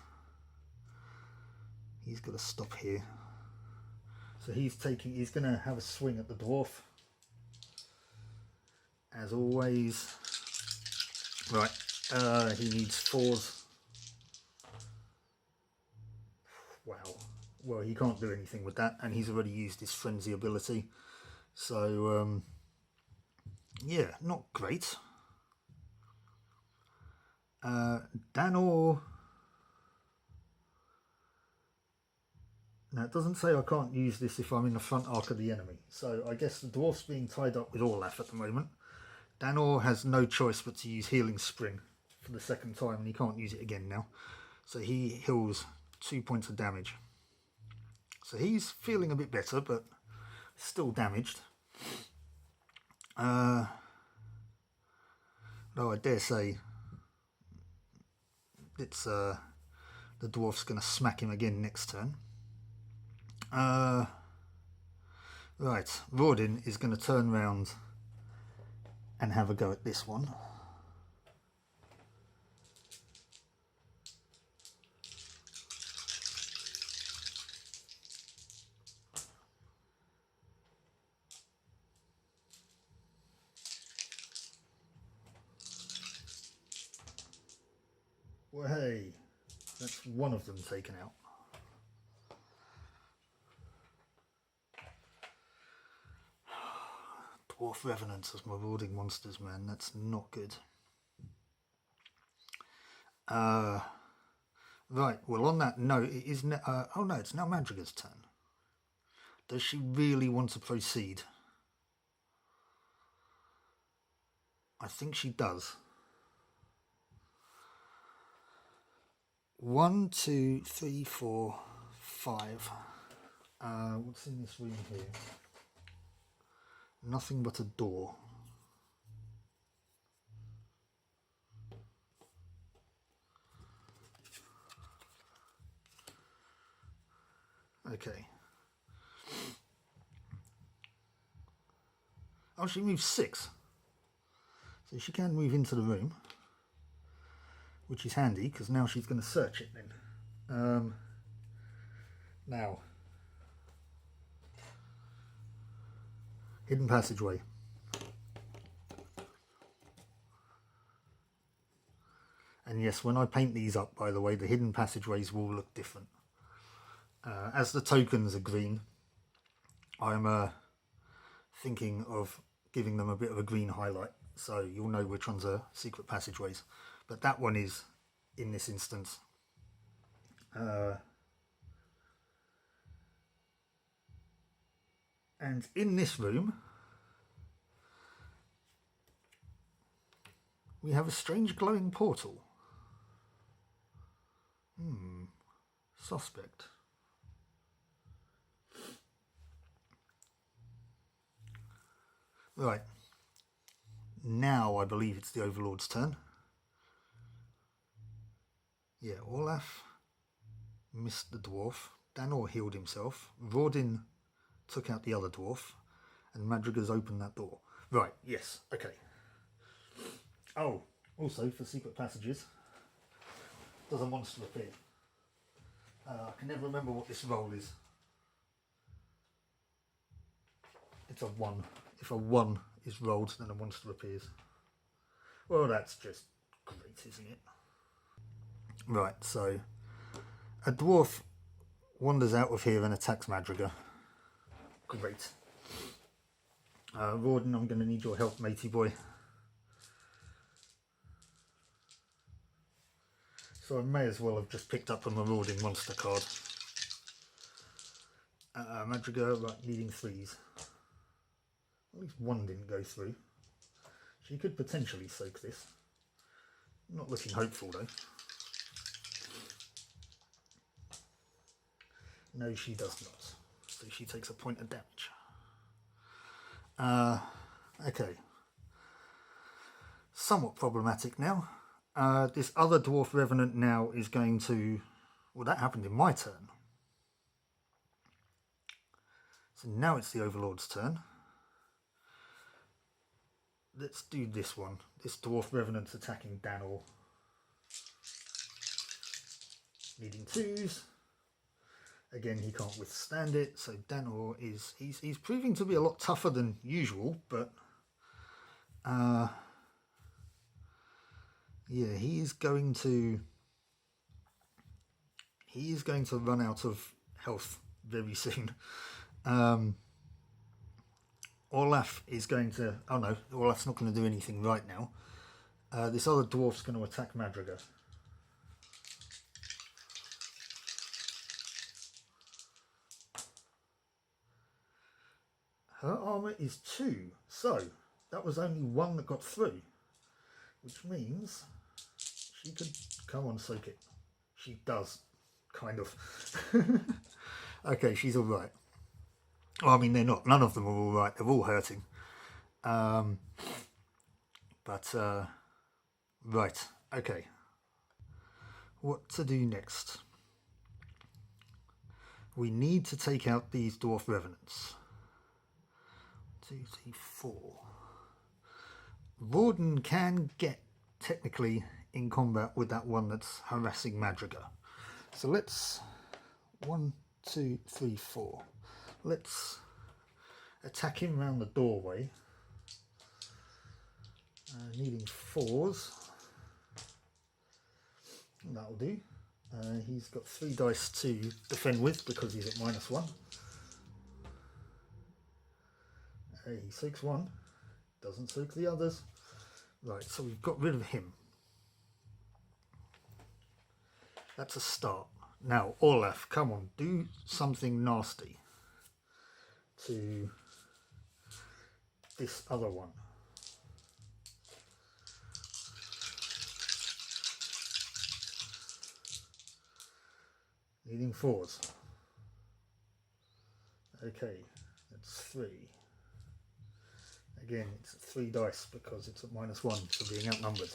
He's got to stop here. So he's going to have a swing at the dwarf. As always. Right, he needs 4s. Wow. Well, he can't do anything with that, and he's already used his frenzy ability. So, yeah, not great. Danor... Now, it doesn't say I can't use this if I'm in the front arc of the enemy. So, I guess the dwarf's being tied up with Olaf at the moment. Danor has no choice but to use Healing Spring for the second time, and he can't use it again now. So, he heals 2 points of damage. So, he's feeling a bit better, but still damaged. Though I dare say it's the dwarf's going to smack him again next turn. Right, Rawdin is going to turn round and have a go at this one. Well, hey, that's one of them taken out. Dwarf Revenants as marauding monsters, man. That's not good. Right, well, on that note, it is... oh, no, it's now Madriga's turn. Does she really want to proceed? I think she does. 1, 2, 3, 4, 5. What's in this room here? Nothing but a door. Okay. Oh, she moves 6. So she can move into the room, which is handy because now she's going to search it then. Now, hidden passageway. And yes, when I paint these up, by the way, the hidden passageways will look different. As the tokens are green, I'm thinking of giving them a bit of a green highlight, so you'll know which ones are secret passageways. But that one is, in this instance, and in this room, we have a strange glowing portal. Suspect. Right. Now I believe it's the Overlord's turn. Yeah, Olaf missed the dwarf. Danor healed himself. Rawdin took out the other dwarf. And Madrigal's opened that door. Right, yes, okay. Oh, also for secret passages, does a monster appear? I can never remember what this roll is. It's a 1. If a 1 is rolled, then a monster appears. Well, that's just great, isn't it? Right, so a dwarf wanders out of here and attacks Madrigal. Great. Rawdin, I'm going to need your help, matey boy. So I may as well have just picked up a marauding monster card. Madrigal, right, needing 3s. At least 1 didn't go through. She could potentially soak this. Not looking hopeful though. No, she does not. So she takes a point of damage. Okay. Somewhat problematic now. This other dwarf revenant now is going to... Well, that happened in my turn. So now it's the Overlord's turn. Let's do this one. This dwarf revenant's attacking Danor. Needing 2s. Again, he can't withstand it, so Danor is... He's proving to be a lot tougher than usual, but... yeah, he is going to run out of health very soon. Olaf is going to... Oh no, Olaf's not going to do anything right now. This other dwarf's going to attack Madrigal. Her armour is 2, so that was only 1 that got through, which means she could come on, soak it. She does, kind of. Okay, she's all right. Well, I mean, they're not. None of them are all right. They're all hurting. Right. Okay. What to do next? We need to take out these dwarf revenants. 2, 3, 4. Rawdin can get technically in combat with that one that's harassing Madrigal. So let's 1, 2, 3, 4. Let's attack him around the doorway. Needing 4s. That'll do. He's got 3 dice to defend with because he's at -1. He soaks 1, doesn't soak the others. Right, so we've got rid of him. That's a start. Now, Olaf, come on, do something nasty to this other one. Needing 4s. Okay, that's 3. Again, it's 3 dice because it's at -1 for being outnumbered.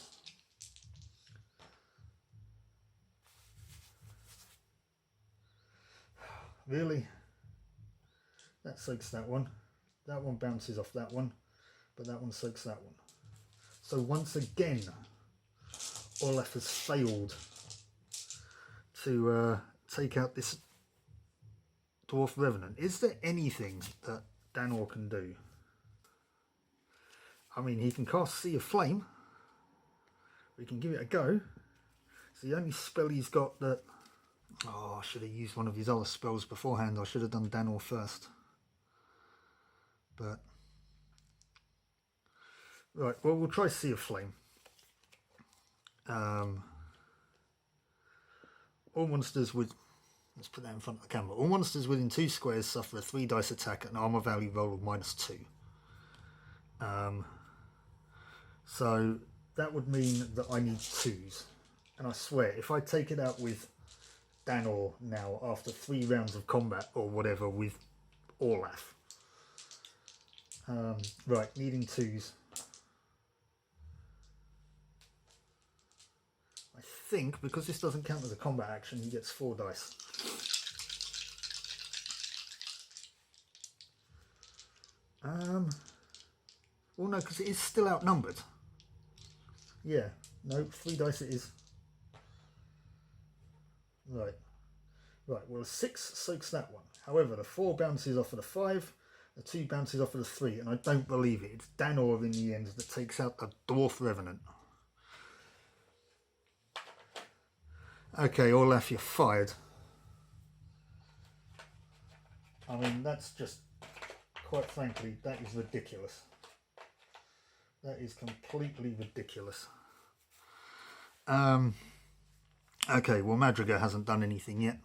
Really? That soaks that one. That one bounces off that one, but that one soaks that one. So once again, Olaf has failed to take out this Dwarf Revenant. Is there anything that Danor can do? I mean, he can cast Sea of Flame. We can give it a go. It's the only spell he's got that... Oh, I should have used one of his other spells beforehand. I should have done Danor first. But... Right, well, we'll try Sea of Flame. All monsters with... Let's put that in front of the camera. All monsters within 2 squares suffer a 3 dice attack at an armor value roll of -2. So that would mean that I need 2s. And I swear, if I take it out with Danor now after 3 rounds of combat or whatever with Olaf. Right, needing 2s. I think because this doesn't count as a combat action, he gets 4 dice. Well, no, because it is still outnumbered. Yeah, no, 3 dice it is. Right. Right, well, 6 soaks that one. However, the 4 bounces off of the 5, the 2 bounces off of the 3, and I don't believe it. It's Danor in the end that takes out the Dwarf Revenant. Okay, Olaf, you're fired. I mean, that's just, quite frankly, that is ridiculous. That is completely ridiculous. Okay, well, Madrigal hasn't done anything yet.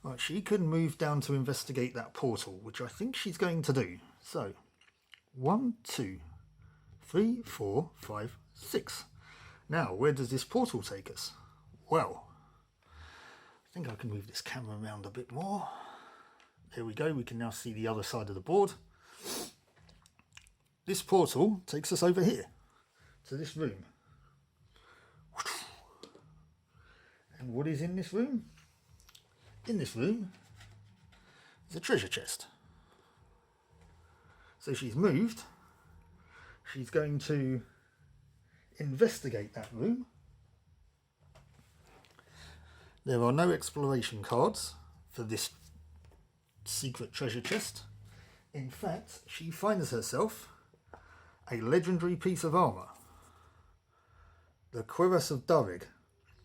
Right, she could move down to investigate that portal, which I think she's going to do. So, 1, 2, 3, 4, 5, 6. Now, where does this portal take us? Well, I think I can move this camera around a bit more. There we go, we can now see the other side of the board. This portal takes us over here, to this room. And what is in this room? In this room is a treasure chest. So she's moved. She's going to investigate that room. There are no exploration cards for this secret treasure chest. In fact, she finds herself a legendary piece of armour. The Cuirass of Darig.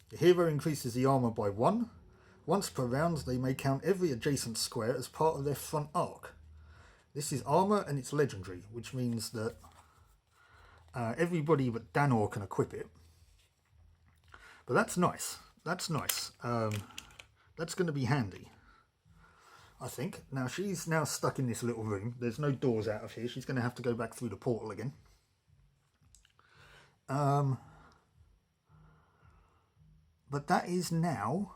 The hero increases the armour by 1. Once per round, they may count every adjacent square as part of their front arc. This is armour and it's legendary, which means that everybody but Danor can equip it. But that's nice. That's nice. That's going to be handy, I think. Now, she's now stuck in this little room. There's no doors out of here. She's going to have to go back through the portal again. But that is now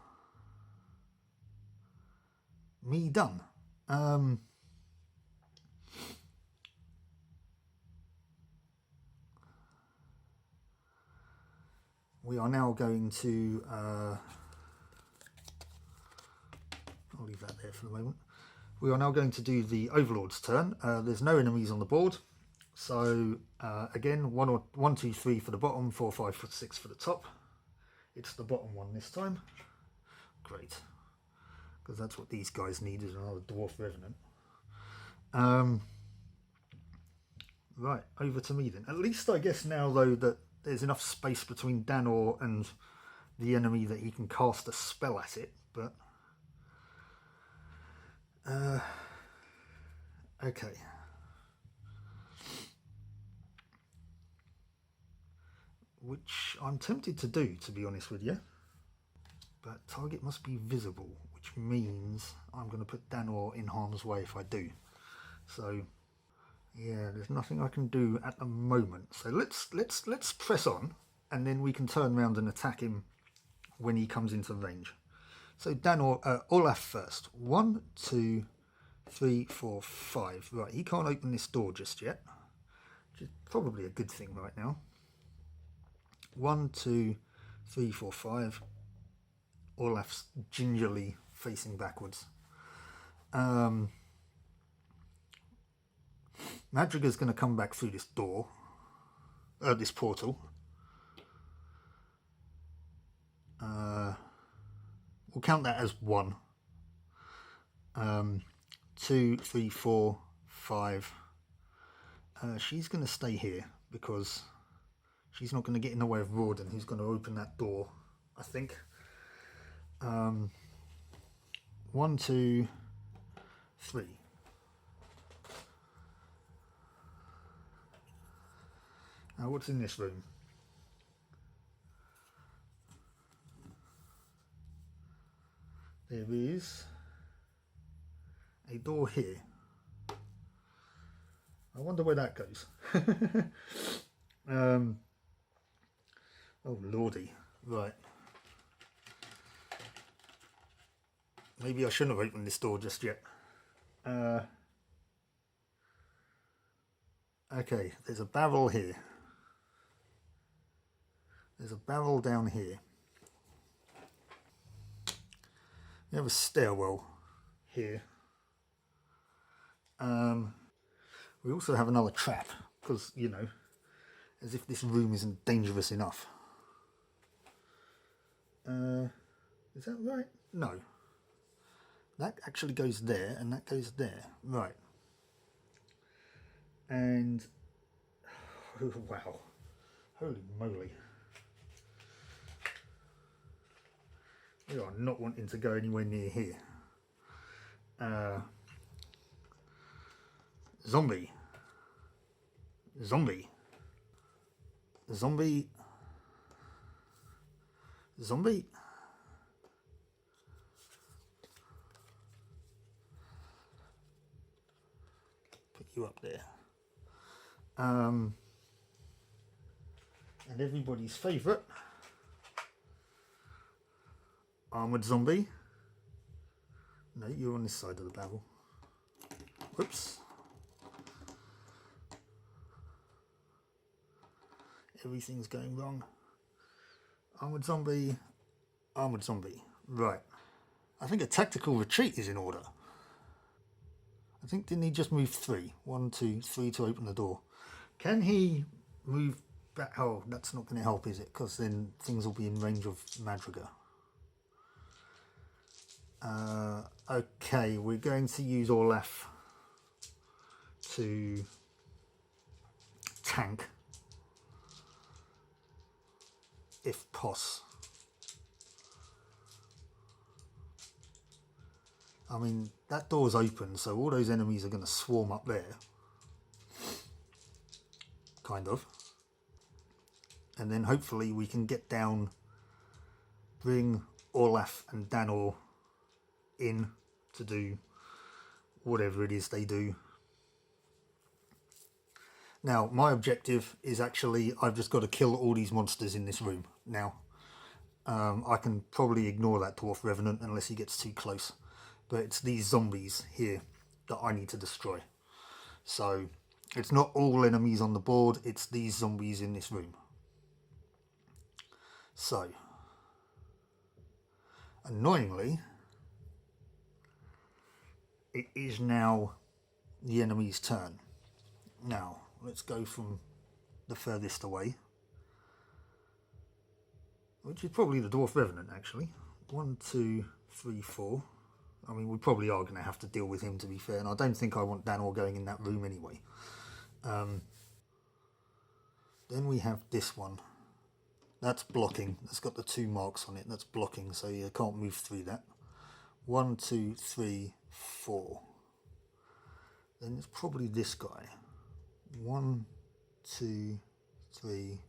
me done. We are now going to I'll leave that there for the moment. We are now going to do the Overlord's turn. There's no enemies on the board, so again, 1, 2, 3 for the bottom, 4, 5, 6 for the top. It's the bottom one this time. Great, because that's what these guys need, is another Dwarf Revenant. Right, over to me then. At least I guess now, though, that there's enough space between Danor and the enemy that he can cast a spell at it, but... okay. Which I'm tempted to do, to be honest with you. But target must be visible, which means I'm going to put Danor in harm's way if I do. So, yeah, there's nothing I can do at the moment. So let's press on, and then we can turn around and attack him when he comes into range. So Dan or Olaf first. 1, 2, 3, 4, 5. Right, he can't open this door just yet, which is probably a good thing right now. 1, 2, 3, 4, 5. Olaf's gingerly facing backwards. Madrigal's going to come back through this door, this portal. We'll count that as 1. 2, 3, 4, 5. She's going to stay here because she's not going to get in the way of Rawdon, who's going to open that door, I think. 1, 2, 3. Now, what's in this room? There is a door here. I wonder where that goes. Oh lordy, right. Maybe I shouldn't have opened this door just yet. Okay, there's a barrel here. There's a barrel down here. We have a stairwell here. We also have another trap, because, you know, as if this room isn't dangerous enough. Is that right? No. That actually goes there, and that goes there. Right. And, oh, wow. Holy moly. We are not wanting to go anywhere near here. Zombie. Zombie. Zombie. Zombie. Put you up there. And everybody's favourite. Armoured zombie. No, you're on this side of the barrel. Whoops. Everything's going wrong. Armoured zombie. Armoured zombie. Right. I think a tactical retreat is in order. I think, didn't he just move 3? 1, 2, 3 to open the door. Can he move back? Oh, that's not going to help, is it? Because then things will be in range of Madrigal. Okay, we're going to use Olaf to tank, if poss. I mean, that door's open, so all those enemies are going to swarm up there. Kind of. And then hopefully we can get down, bring Olaf and Danor in to do whatever it is they do. Now, my objective is actually, I've just got to kill all these monsters in this room now. I can probably ignore that Dwarf Revenant unless he gets too close. But it's these zombies here that I need to destroy. So, it's not all enemies on the board, it's these zombies in this room. So, annoyingly, it is now the enemy's turn. Now, let's go from the furthest away, which is probably the Dwarf Revenant, actually. 1, 2, 3, 4. I mean, we probably are going to have to deal with him, to be fair, and I don't think I want Danor going in that room anyway. Then we have this one. That's blocking. That's got the 2 marks on it. That's blocking, so you can't move through that. 1, 2, 3, 4. Then it's probably this guy. 1, 2, 3.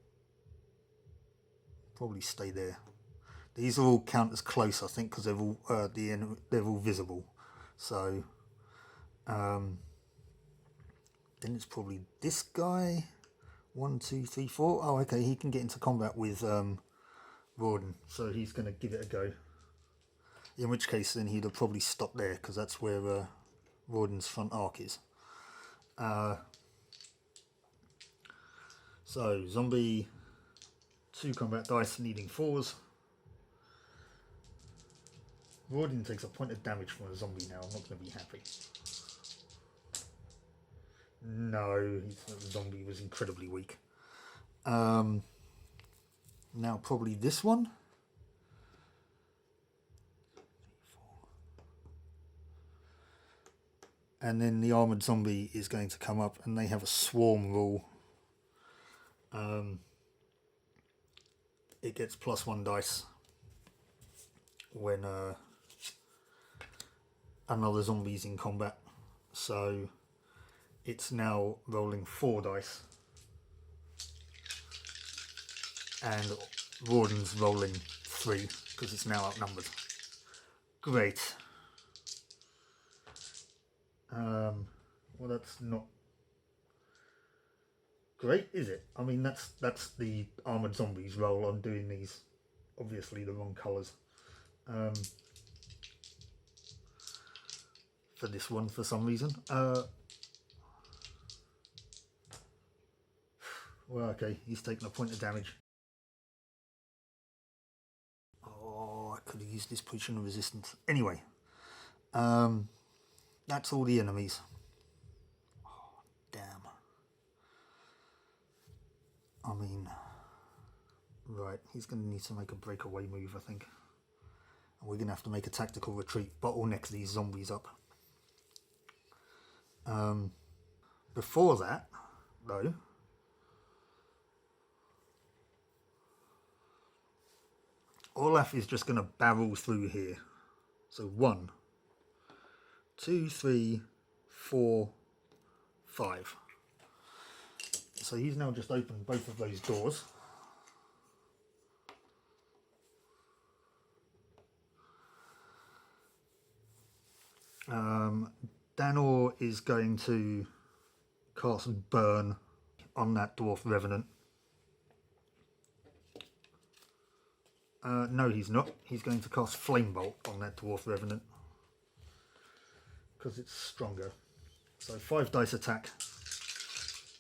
Probably stay there. These all count as close, I think, because they're all they're all visible. So then it's probably this guy. 1, 2, 3, 4. Oh, okay. He can get into combat with Rawdon, so he's going to give it a go. In which case then he'd have probably stopped there, because that's where Rawdon's front arc is. So zombie, 2 combat dice needing 4s. Rawdon takes a point of damage from a zombie now. I'm not going to be happy. No, the zombie was incredibly weak. Now probably this one. And then the armoured zombie is going to come up, and they have a swarm rule. It gets +1 dice when another zombie's in combat. So it's now rolling 4 dice. And Rawdon's rolling 3 because it's now outnumbered. Great. Well, that's not great, is it? I mean, that's the armoured zombies roll. I'm doing these, obviously, the wrong colours. For this one, for some reason. Well, okay, he's taken a point of damage. Oh, I could have used this potion of resistance. Anyway, that's all the enemies. Oh, damn. I mean, right, he's going to need to make a breakaway move, I think. And we're going to have to make a tactical retreat, bottleneck these zombies up. Before that, though, Olaf is just going to barrel through here. So 1, 2, 3, 4, 5. So he's now just opened both of those doors. Danor is going to cast Burn on that Dwarf Revenant. No, he's not. He's going to cast Flame Bolt on that Dwarf Revenant because it's stronger. So 5 dice attack.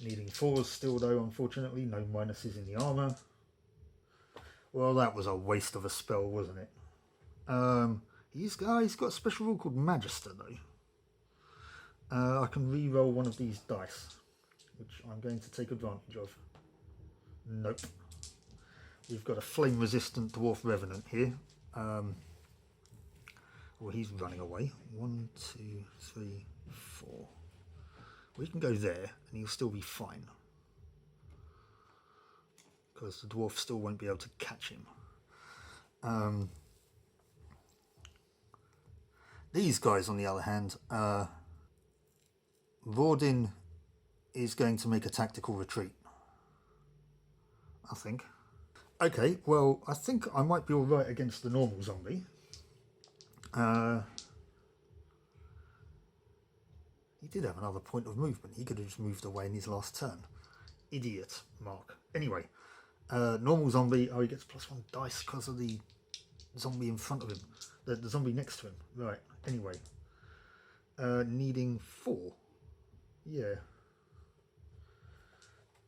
Needing 4s still though, unfortunately. No minuses in the armour. Well, that was a waste of a spell, wasn't it? He's got a special rule called Magister though. I can re-roll one of these dice, which I'm going to take advantage of. Nope. We've got a flame resistant Dwarf Revenant here. Well, he's running away. 1, 2, 3, 4. We can go there and he'll still be fine, because the dwarf still won't be able to catch him. These guys, on the other hand, Rawdon is going to make a tactical retreat, I think. Okay, well, I think I might be alright against the normal zombie. He did have another point of movement. He could have just moved away in his last turn. Idiot, Mark. Anyway, normal zombie. Oh, he gets +1 dice because of the zombie in front of him. The zombie next to him. Right, anyway. Needing 4. Yeah.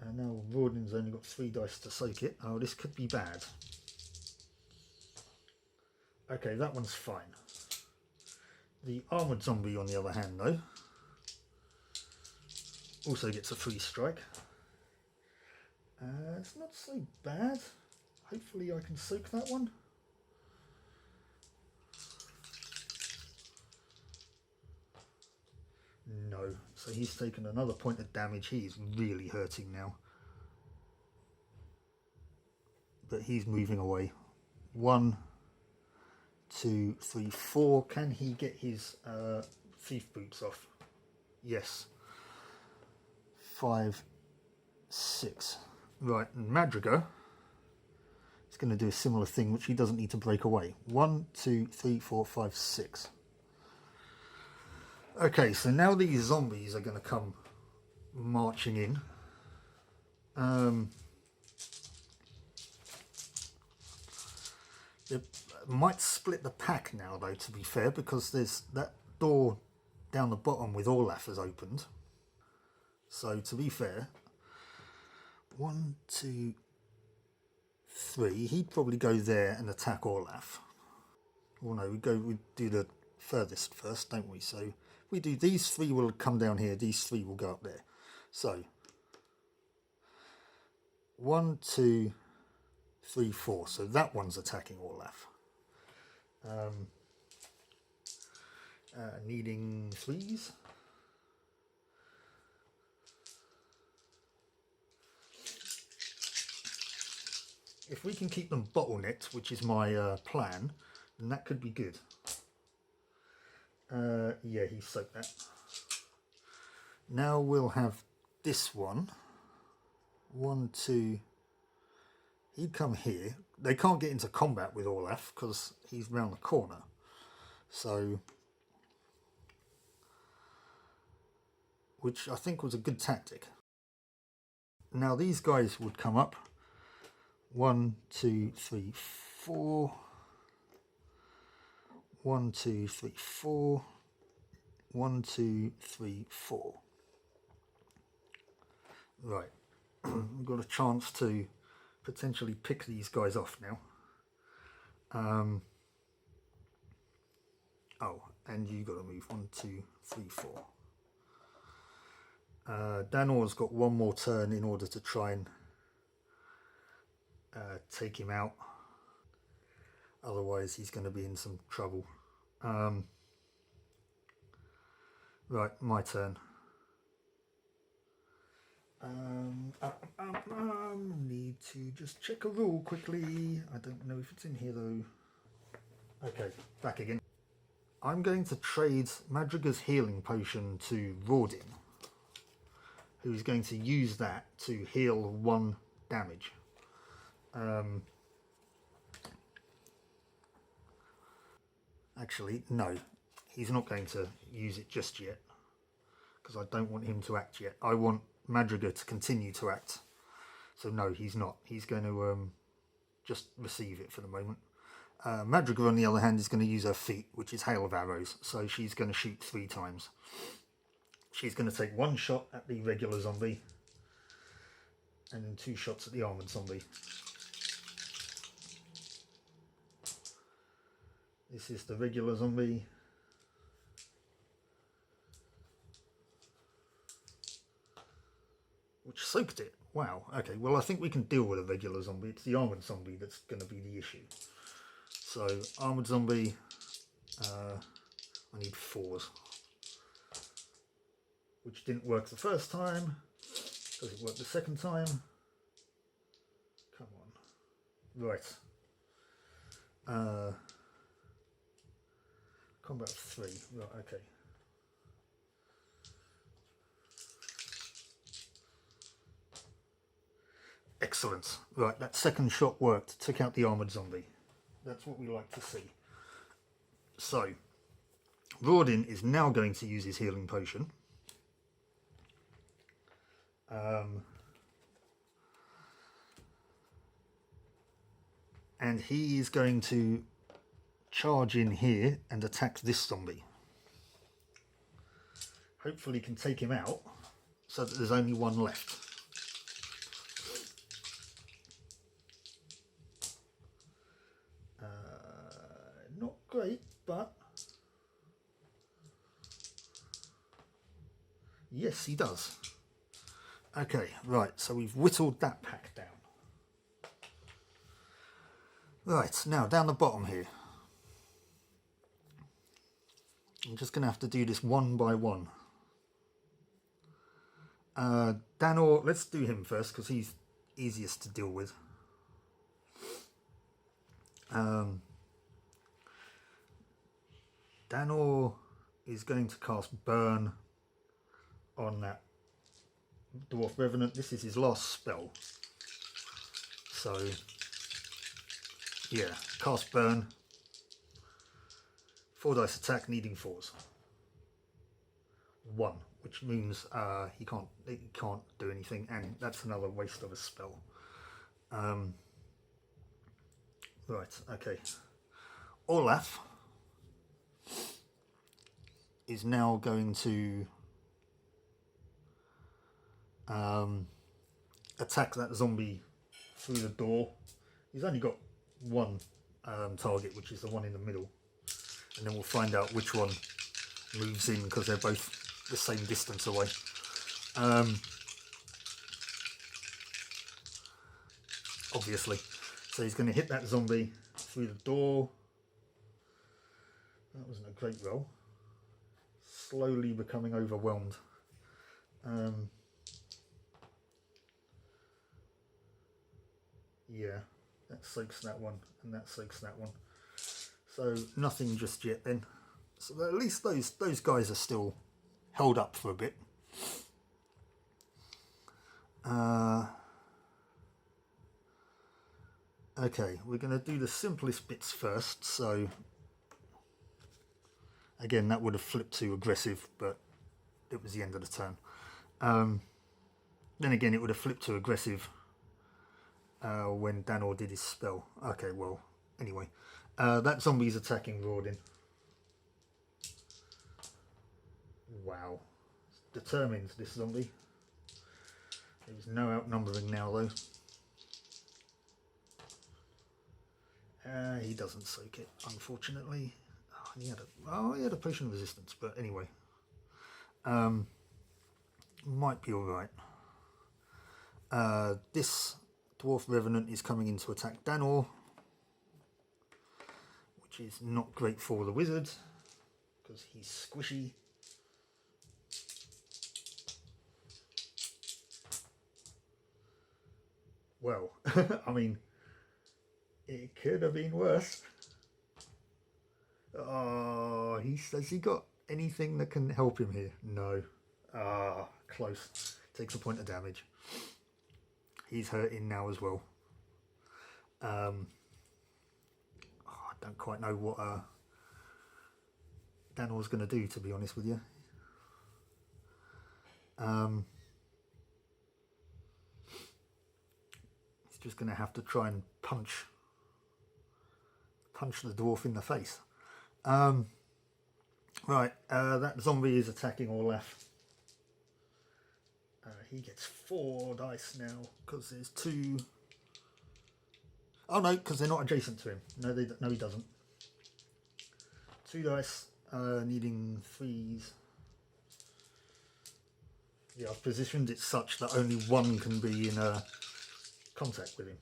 And now Rawdon's only got 3 dice to soak it. Oh, this could be bad. Okay, that one's fine. The armoured zombie, on the other hand, though, also gets a 3 strike. It's not so bad. Hopefully I can soak that one. No. So he's taken another point of damage. He is really hurting now. But he's moving away. 1, 2, 3, 4. Can he get his thief boots off? Yes. 5, 6. Right, and Madrigal is going to do a similar thing, which he doesn't need to break away. 1, 2, 3, 4, 5, 6. Okay, so now these zombies are going to come marching in. Might split the pack now though, to be fair, because there's that door down the bottom with Olaf has opened. So to be fair, 1, 2, 3, he'd probably go there and attack Olaf. Oh no, we do the furthest first, don't we? So we do, these 3 will come down here, these 3 will go up there. So 1, 2, 3, 4. So that one's attacking Olaf. Needing 3s. If we can keep them bottlenecked, which is my plan, then that could be good. Yeah, he soaked that. Now we'll have this one. 1, 2. He'd come here. They can't get into combat with Olaf because he's round the corner. So, which I think was a good tactic. Now these guys would come up. 1, 2, 3, 4. 1, 2, 3, 4. 1, 2, 3, 4. Right. We've got a chance to potentially pick these guys off now. Oh, and you got to move 1, 2, 3, 4. Danor's got one more turn in order to try and take him out. Otherwise, he's going to be in some trouble. Right, my turn. Need to just check a rule quickly. I don't know if it's in here though. Okay, back again. I'm going to trade Madrigal's healing potion to Rawdin, who's going to use that to heal 1 damage. Actually, no, he's not going to use it just yet, because I don't want him to act yet. I want Madrigal to continue to act. So no, he's not. He's going to just receive it for the moment. Madrigal, on the other hand, is going to use her feat, which is Hail of Arrows. So she's going to shoot 3 times. She's going to take 1 shot at the regular zombie and 2 shots at the armoured zombie. This is the regular zombie. Which soaked it. Wow. Okay, well I think we can deal with a regular zombie. It's the armoured zombie that's going to be the issue. So, armoured zombie. I need 4s. Which didn't work the first time. Does it work the second time? Come on. Right. Combat 3. Right, okay. Excellent. Right, that second shot worked. Took out the armoured zombie. That's what we like to see. So, Rawdin is now going to use his healing potion. And he is going to charge in here and attack this zombie. Hopefully can take him out so that there's only 1 left. Not great, but yes, he does. Okay, right, so we've whittled that pack down. Right, now down the bottom here. I'm just going to have to do this one by one. Danor, let's do him first because he's easiest to deal with. Danor is going to cast Burn on that Dwarf Revenant. This is his last spell. So, yeah, cast Burn. 4 dice attack, needing 4s. 1, which means he can't do anything, and that's another waste of a spell. Right, okay. Olaf is now going to attack that zombie through the door. He's only got one target, which is the one in the middle, and then we'll find out which one moves in because they're both the same distance away. Obviously, so he's going to hit that zombie through the door. That wasn't a great roll. Slowly becoming overwhelmed. Yeah, that soaks that one, and that soaks that one. So nothing just yet then. So at least those guys are still held up for a bit. Okay, we're going to do the simplest bits first. So again, that would have flipped to aggressive, but it was the end of the turn. Then again, it would have flipped to aggressive when Danor did his spell. Okay, well, anyway. That zombie's attacking Rawdin. Wow. Determined, this zombie. There's no outnumbering now, though. He doesn't soak it, unfortunately. He had a potion of resistance, but anyway. Might be alright. This Dwarf Revenant is coming in to attack Danor, which is not great for the wizard, because he's squishy. Well, I mean, it could have been worse. Oh, has he got anything that can help him here? No. Ah, close. Takes a point of damage. He's hurting now as well. I don't quite know what Danor's going to do, to be honest with you. He's just going to have to try and punch the dwarf in the face. Right, that zombie is attacking Olaf. He gets 4 dice now because there's 2. Oh no, because they're not adjacent to him. No, he doesn't. 2 dice, needing 3s. Yeah, I've positioned it such that only one can be in contact with him.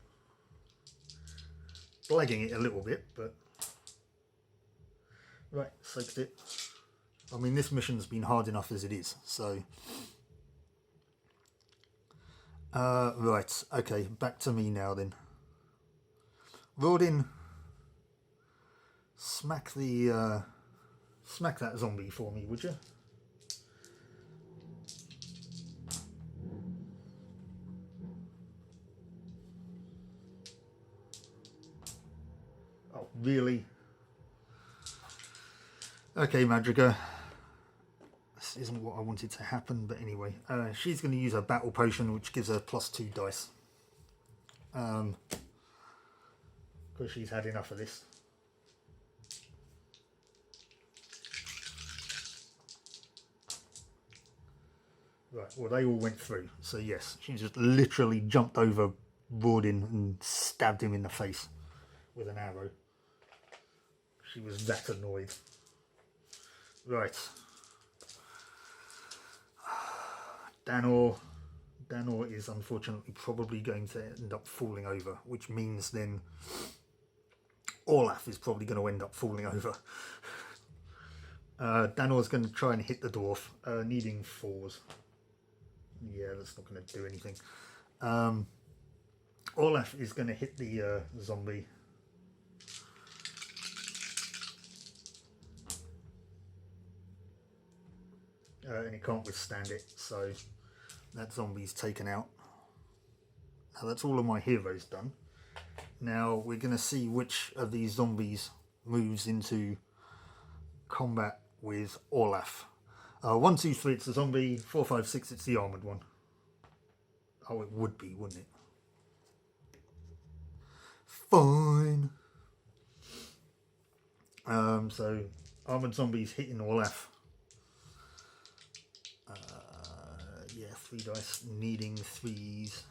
Blagging it a little bit, but right, soaked it. I mean, this mission's been hard enough as it is, so. Right, okay, back to me now then. Rawdin, smack that zombie for me, would you? Oh, really? Okay, Madriga. This isn't what I wanted to happen, but anyway. She's going to use her battle potion, which gives her +2 dice. Because she's had enough of this. Right, well, they all went through. So yes, she just literally jumped over Rawdin and stabbed him in the face with an arrow. She was that annoyed. Right. Danor is unfortunately probably going to end up falling over, which means then Olaf is probably going to end up falling over. Danor's going to try and hit the dwarf, needing 4s. Yeah, that's not going to do anything. Olaf is going to hit the zombie. And he can't withstand it, so that zombie's taken out. Now that's all of my heroes done. Now we're going to see which of these zombies moves into combat with Olaf. 1, 2, 3, it's the zombie. 4, 5, 6, it's the armoured one. Oh, it would be, wouldn't it? Fine. So armored zombies hitting Olaf. Yeah, 3 dice, needing 3s.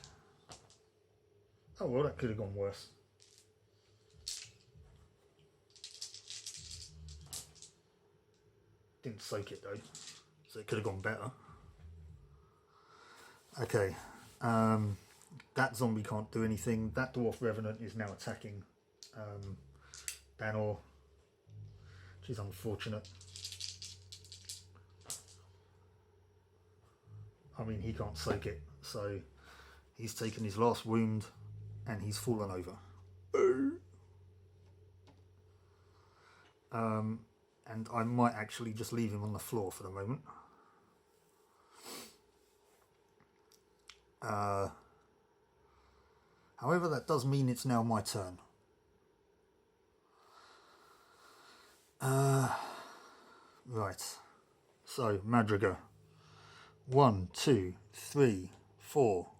Oh well, that could have gone worse. Didn't soak it though, so it could have gone better. Okay, that zombie can't do anything. That dwarf revenant is now attacking Danor, which is unfortunate. I mean, he can't soak it, so he's taken his last wound and he's fallen over. And I might actually just leave him on the floor for the moment. However, that does mean it's now my turn. Right. So, Madrigal. 1, 2, 3, 4,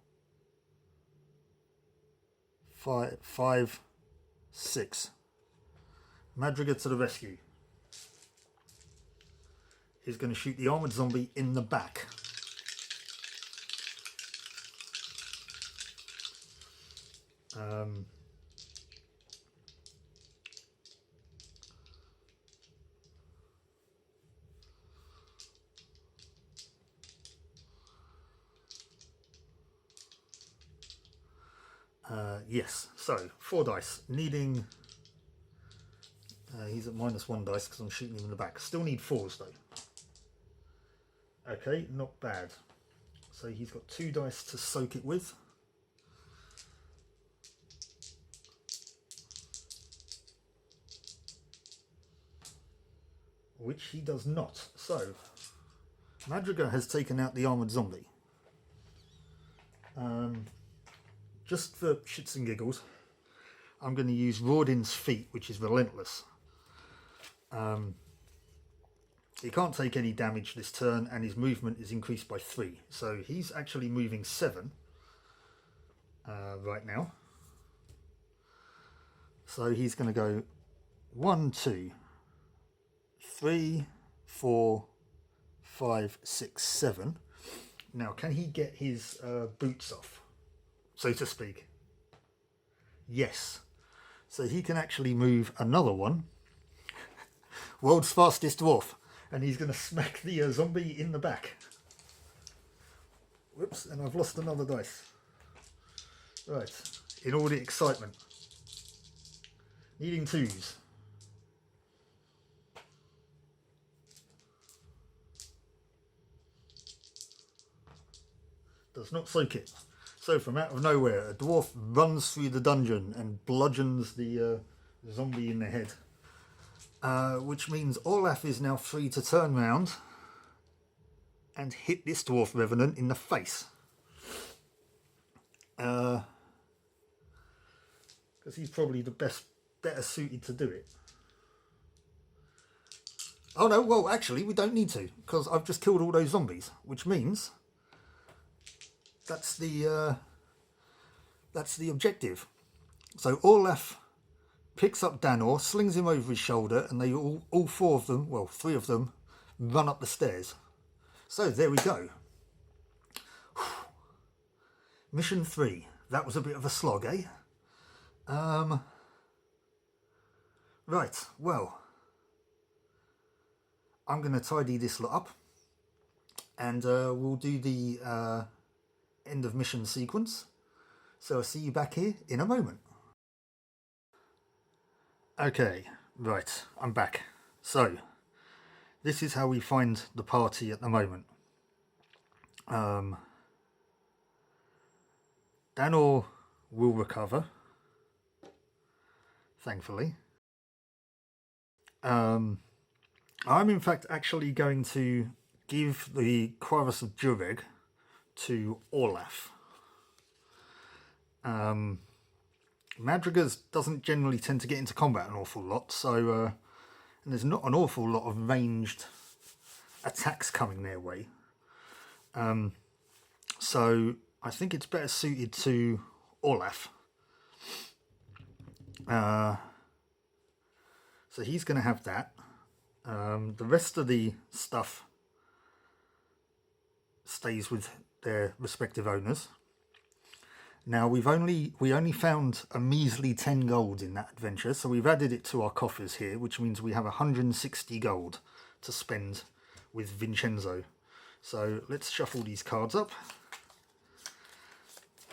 5, 6. Madrigal to the rescue. Is going to shoot the armored zombie in the back. Yes, so 4 dice, needing, he's at -1 dice because I'm shooting him in the back. Still need 4s though. Okay, not bad. So he's got 2 dice to soak it with. Which he does not. So, Madrigal has taken out the armoured zombie. Just for shits and giggles, I'm going to use Raudin's feat, which is relentless. He can't take any damage this turn, and his movement is increased by 3. So he's actually moving 7 right now. So he's going to go 1, 2, 3, 4, 5, 6, 7. Now, can he get his boots off, so to speak? Yes. So he can actually move another one. World's fastest dwarf. And he's going to smack the zombie in the back. Whoops, and I've lost another dice. Right, in all the excitement. Needing 2s. Does not soak it. So from out of nowhere, a dwarf runs through the dungeon and bludgeons the zombie in the head. Which means Olaf is now free to turn round and hit this dwarf revenant in the face. Because he's probably the better suited to do it. Oh no, well actually we don't need to, because I've just killed all those zombies, which means that's the objective. So Olaf picks up Danor, slings him over his shoulder, and they all 4 of them, well 3 of them, run up the stairs. So there we go. Mission 3. That was a bit of a slog, eh? Right, well, I'm going to tidy this lot up, and we'll do the end of mission sequence. So I'll see you back here in a moment. Okay, right, I'm back. So, this is how we find the party at the moment. Danor will recover, thankfully. I'm in fact actually going to give the Chorus of Jureg to Olaf. Madrigal doesn't generally tend to get into combat an awful lot, so and there's not an awful lot of ranged attacks coming their way. So I think it's better suited to Olaf. So he's going to have that. The rest of the stuff stays with their respective owners. Now we only found a measly 10 gold in that adventure, so we've added it to our coffers here, which means we have 160 gold to spend with Vincenzo. So let's shuffle these cards up.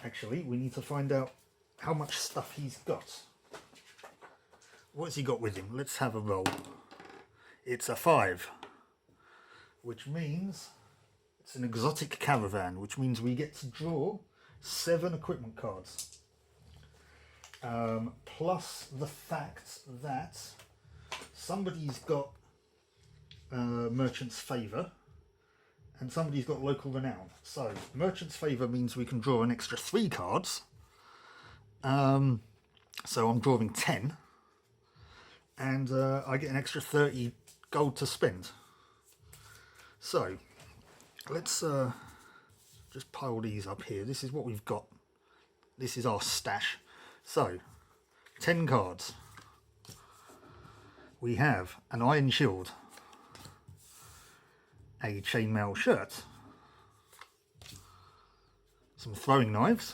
Actually, we need to find out how much stuff he's got. What's he got with him? Let's have a roll. It's a 5, which means it's an exotic caravan, which means we get to draw 7 equipment cards. Plus the fact that somebody's got Merchant's Favour and somebody's got Local Renown. So Merchant's Favour means we can draw an extra 3 cards. So I'm drawing 10. And I get an extra 30 gold to spend. So let's just pile these up here. This is what we've got. This is our stash. So 10 cards. We have an Iron Shield, a chainmail shirt, some throwing knives,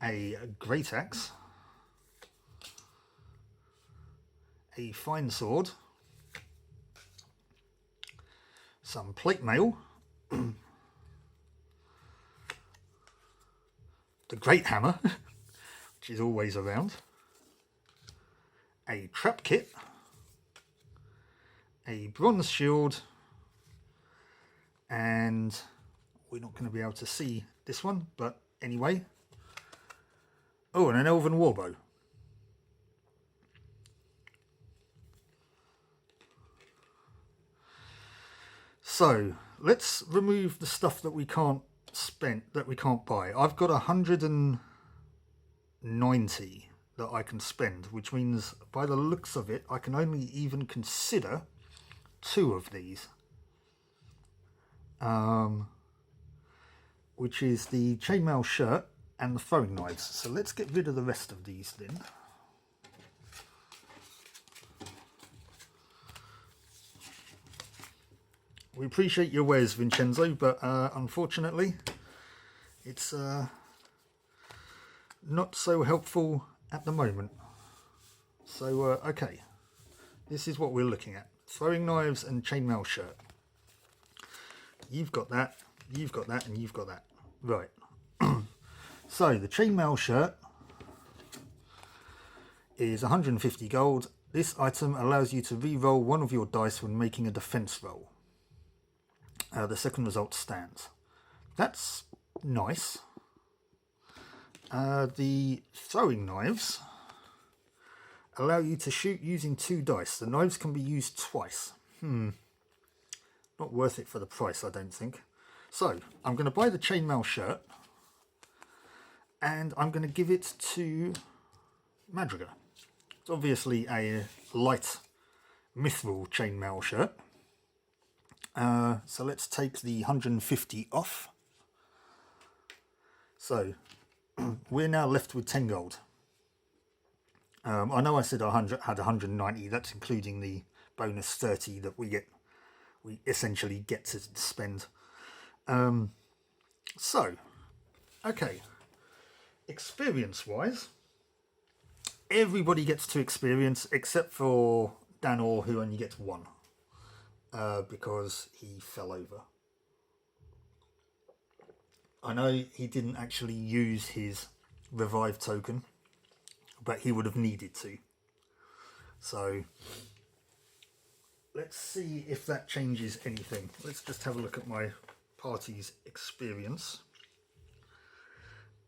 a great axe, a fine sword, some plate mail, the great hammer, which is always around, a trap kit, a bronze shield, and we're not going to be able to see this one, but anyway, oh, and an elven warbow. So let's remove the stuff that we can't spend, that we can't buy. I've got 190 that I can spend, which means by the looks of it, I can only even consider 2 of these, which is the chainmail shirt and the throwing knives. So let's get rid of the rest of these then. We appreciate your wares, Vincenzo, but unfortunately it's not so helpful at the moment. So okay, this is what we're looking at: throwing knives and chainmail shirt. You've got that, you've got that, and you've got that. Right. So the chainmail shirt is 150 gold. This item allows you to re-roll one of your dice when making a defense roll. The second result stands. That's nice. The throwing knives allow you to shoot using 2 dice. The knives can be used twice. Not worth it for the price, I don't think. So I'm going to buy the chainmail shirt and I'm going to give it to Madriga. It's obviously a light mithril chainmail shirt. So let's take the 150 off. So we're now left with 10 gold. I know I said I had 190. That's including the bonus 30 that we essentially get to spend. So, okay. Experience-wise, everybody gets 2 experience except for Danor, who only gets 1. Because he fell over. I know he didn't actually use his revive token, but he would have needed to. So let's see if that changes anything. Let's just have a look at my party's experience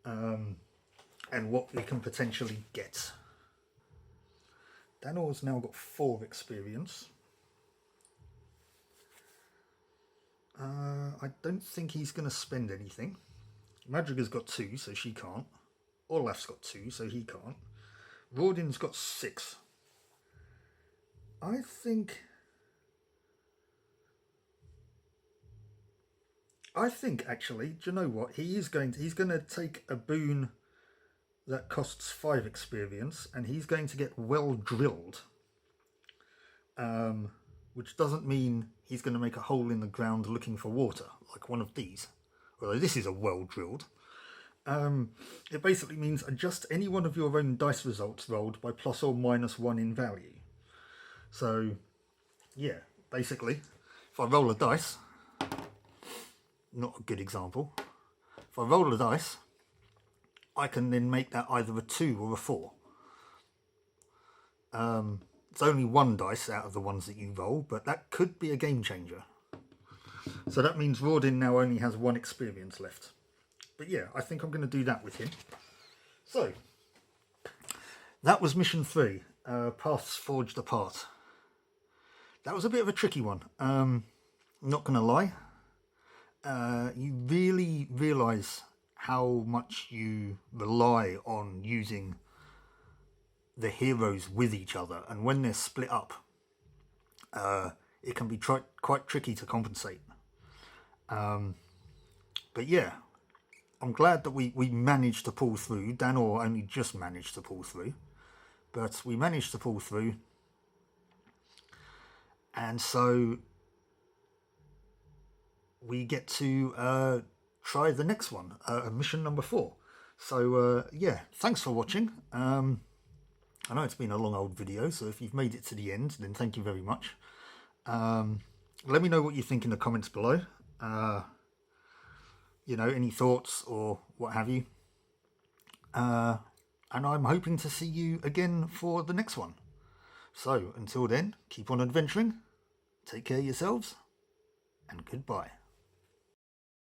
and what we can potentially get. Danor's now got 4 experience. I don't think he's going to spend anything. Madriga's got 2, so she can't. Olaf's got 2, so he can't. Rawdin's got 6. I think actually, do you know what? He's going to take a boon that costs 5 experience, and he's going to get well drilled, which doesn't mean he's going to make a hole in the ground looking for water, like one of these. Although this is a well drilled. It basically means adjust any one of your own dice results rolled by plus or minus 1 in value. So, yeah, basically, if I roll a dice, not a good example, if I roll a dice, I can then make that either a 2 or a 4. It's only one dice out of the ones that you roll, but that could be a game changer. So that means Rawdin now only has 1 experience left. But yeah, I think I'm going to do that with him. So, that was mission 3, Paths Forged Apart. That was a bit of a tricky one, not going to lie. You really realise how much you rely on using the heroes with each other, and when they're split up, it can be quite tricky to compensate. But yeah, I'm glad that we managed to pull through. Danor only just managed to pull through, but we managed to pull through. And so we get to try the next one, mission number 4. So yeah, thanks for watching. I know it's been a long old video, so if you've made it to the end, then thank you very much. Let me know what you think in the comments below. You know, any thoughts or what have you. And I'm hoping to see you again for the next one. So, until then, keep on adventuring, take care of yourselves, and goodbye.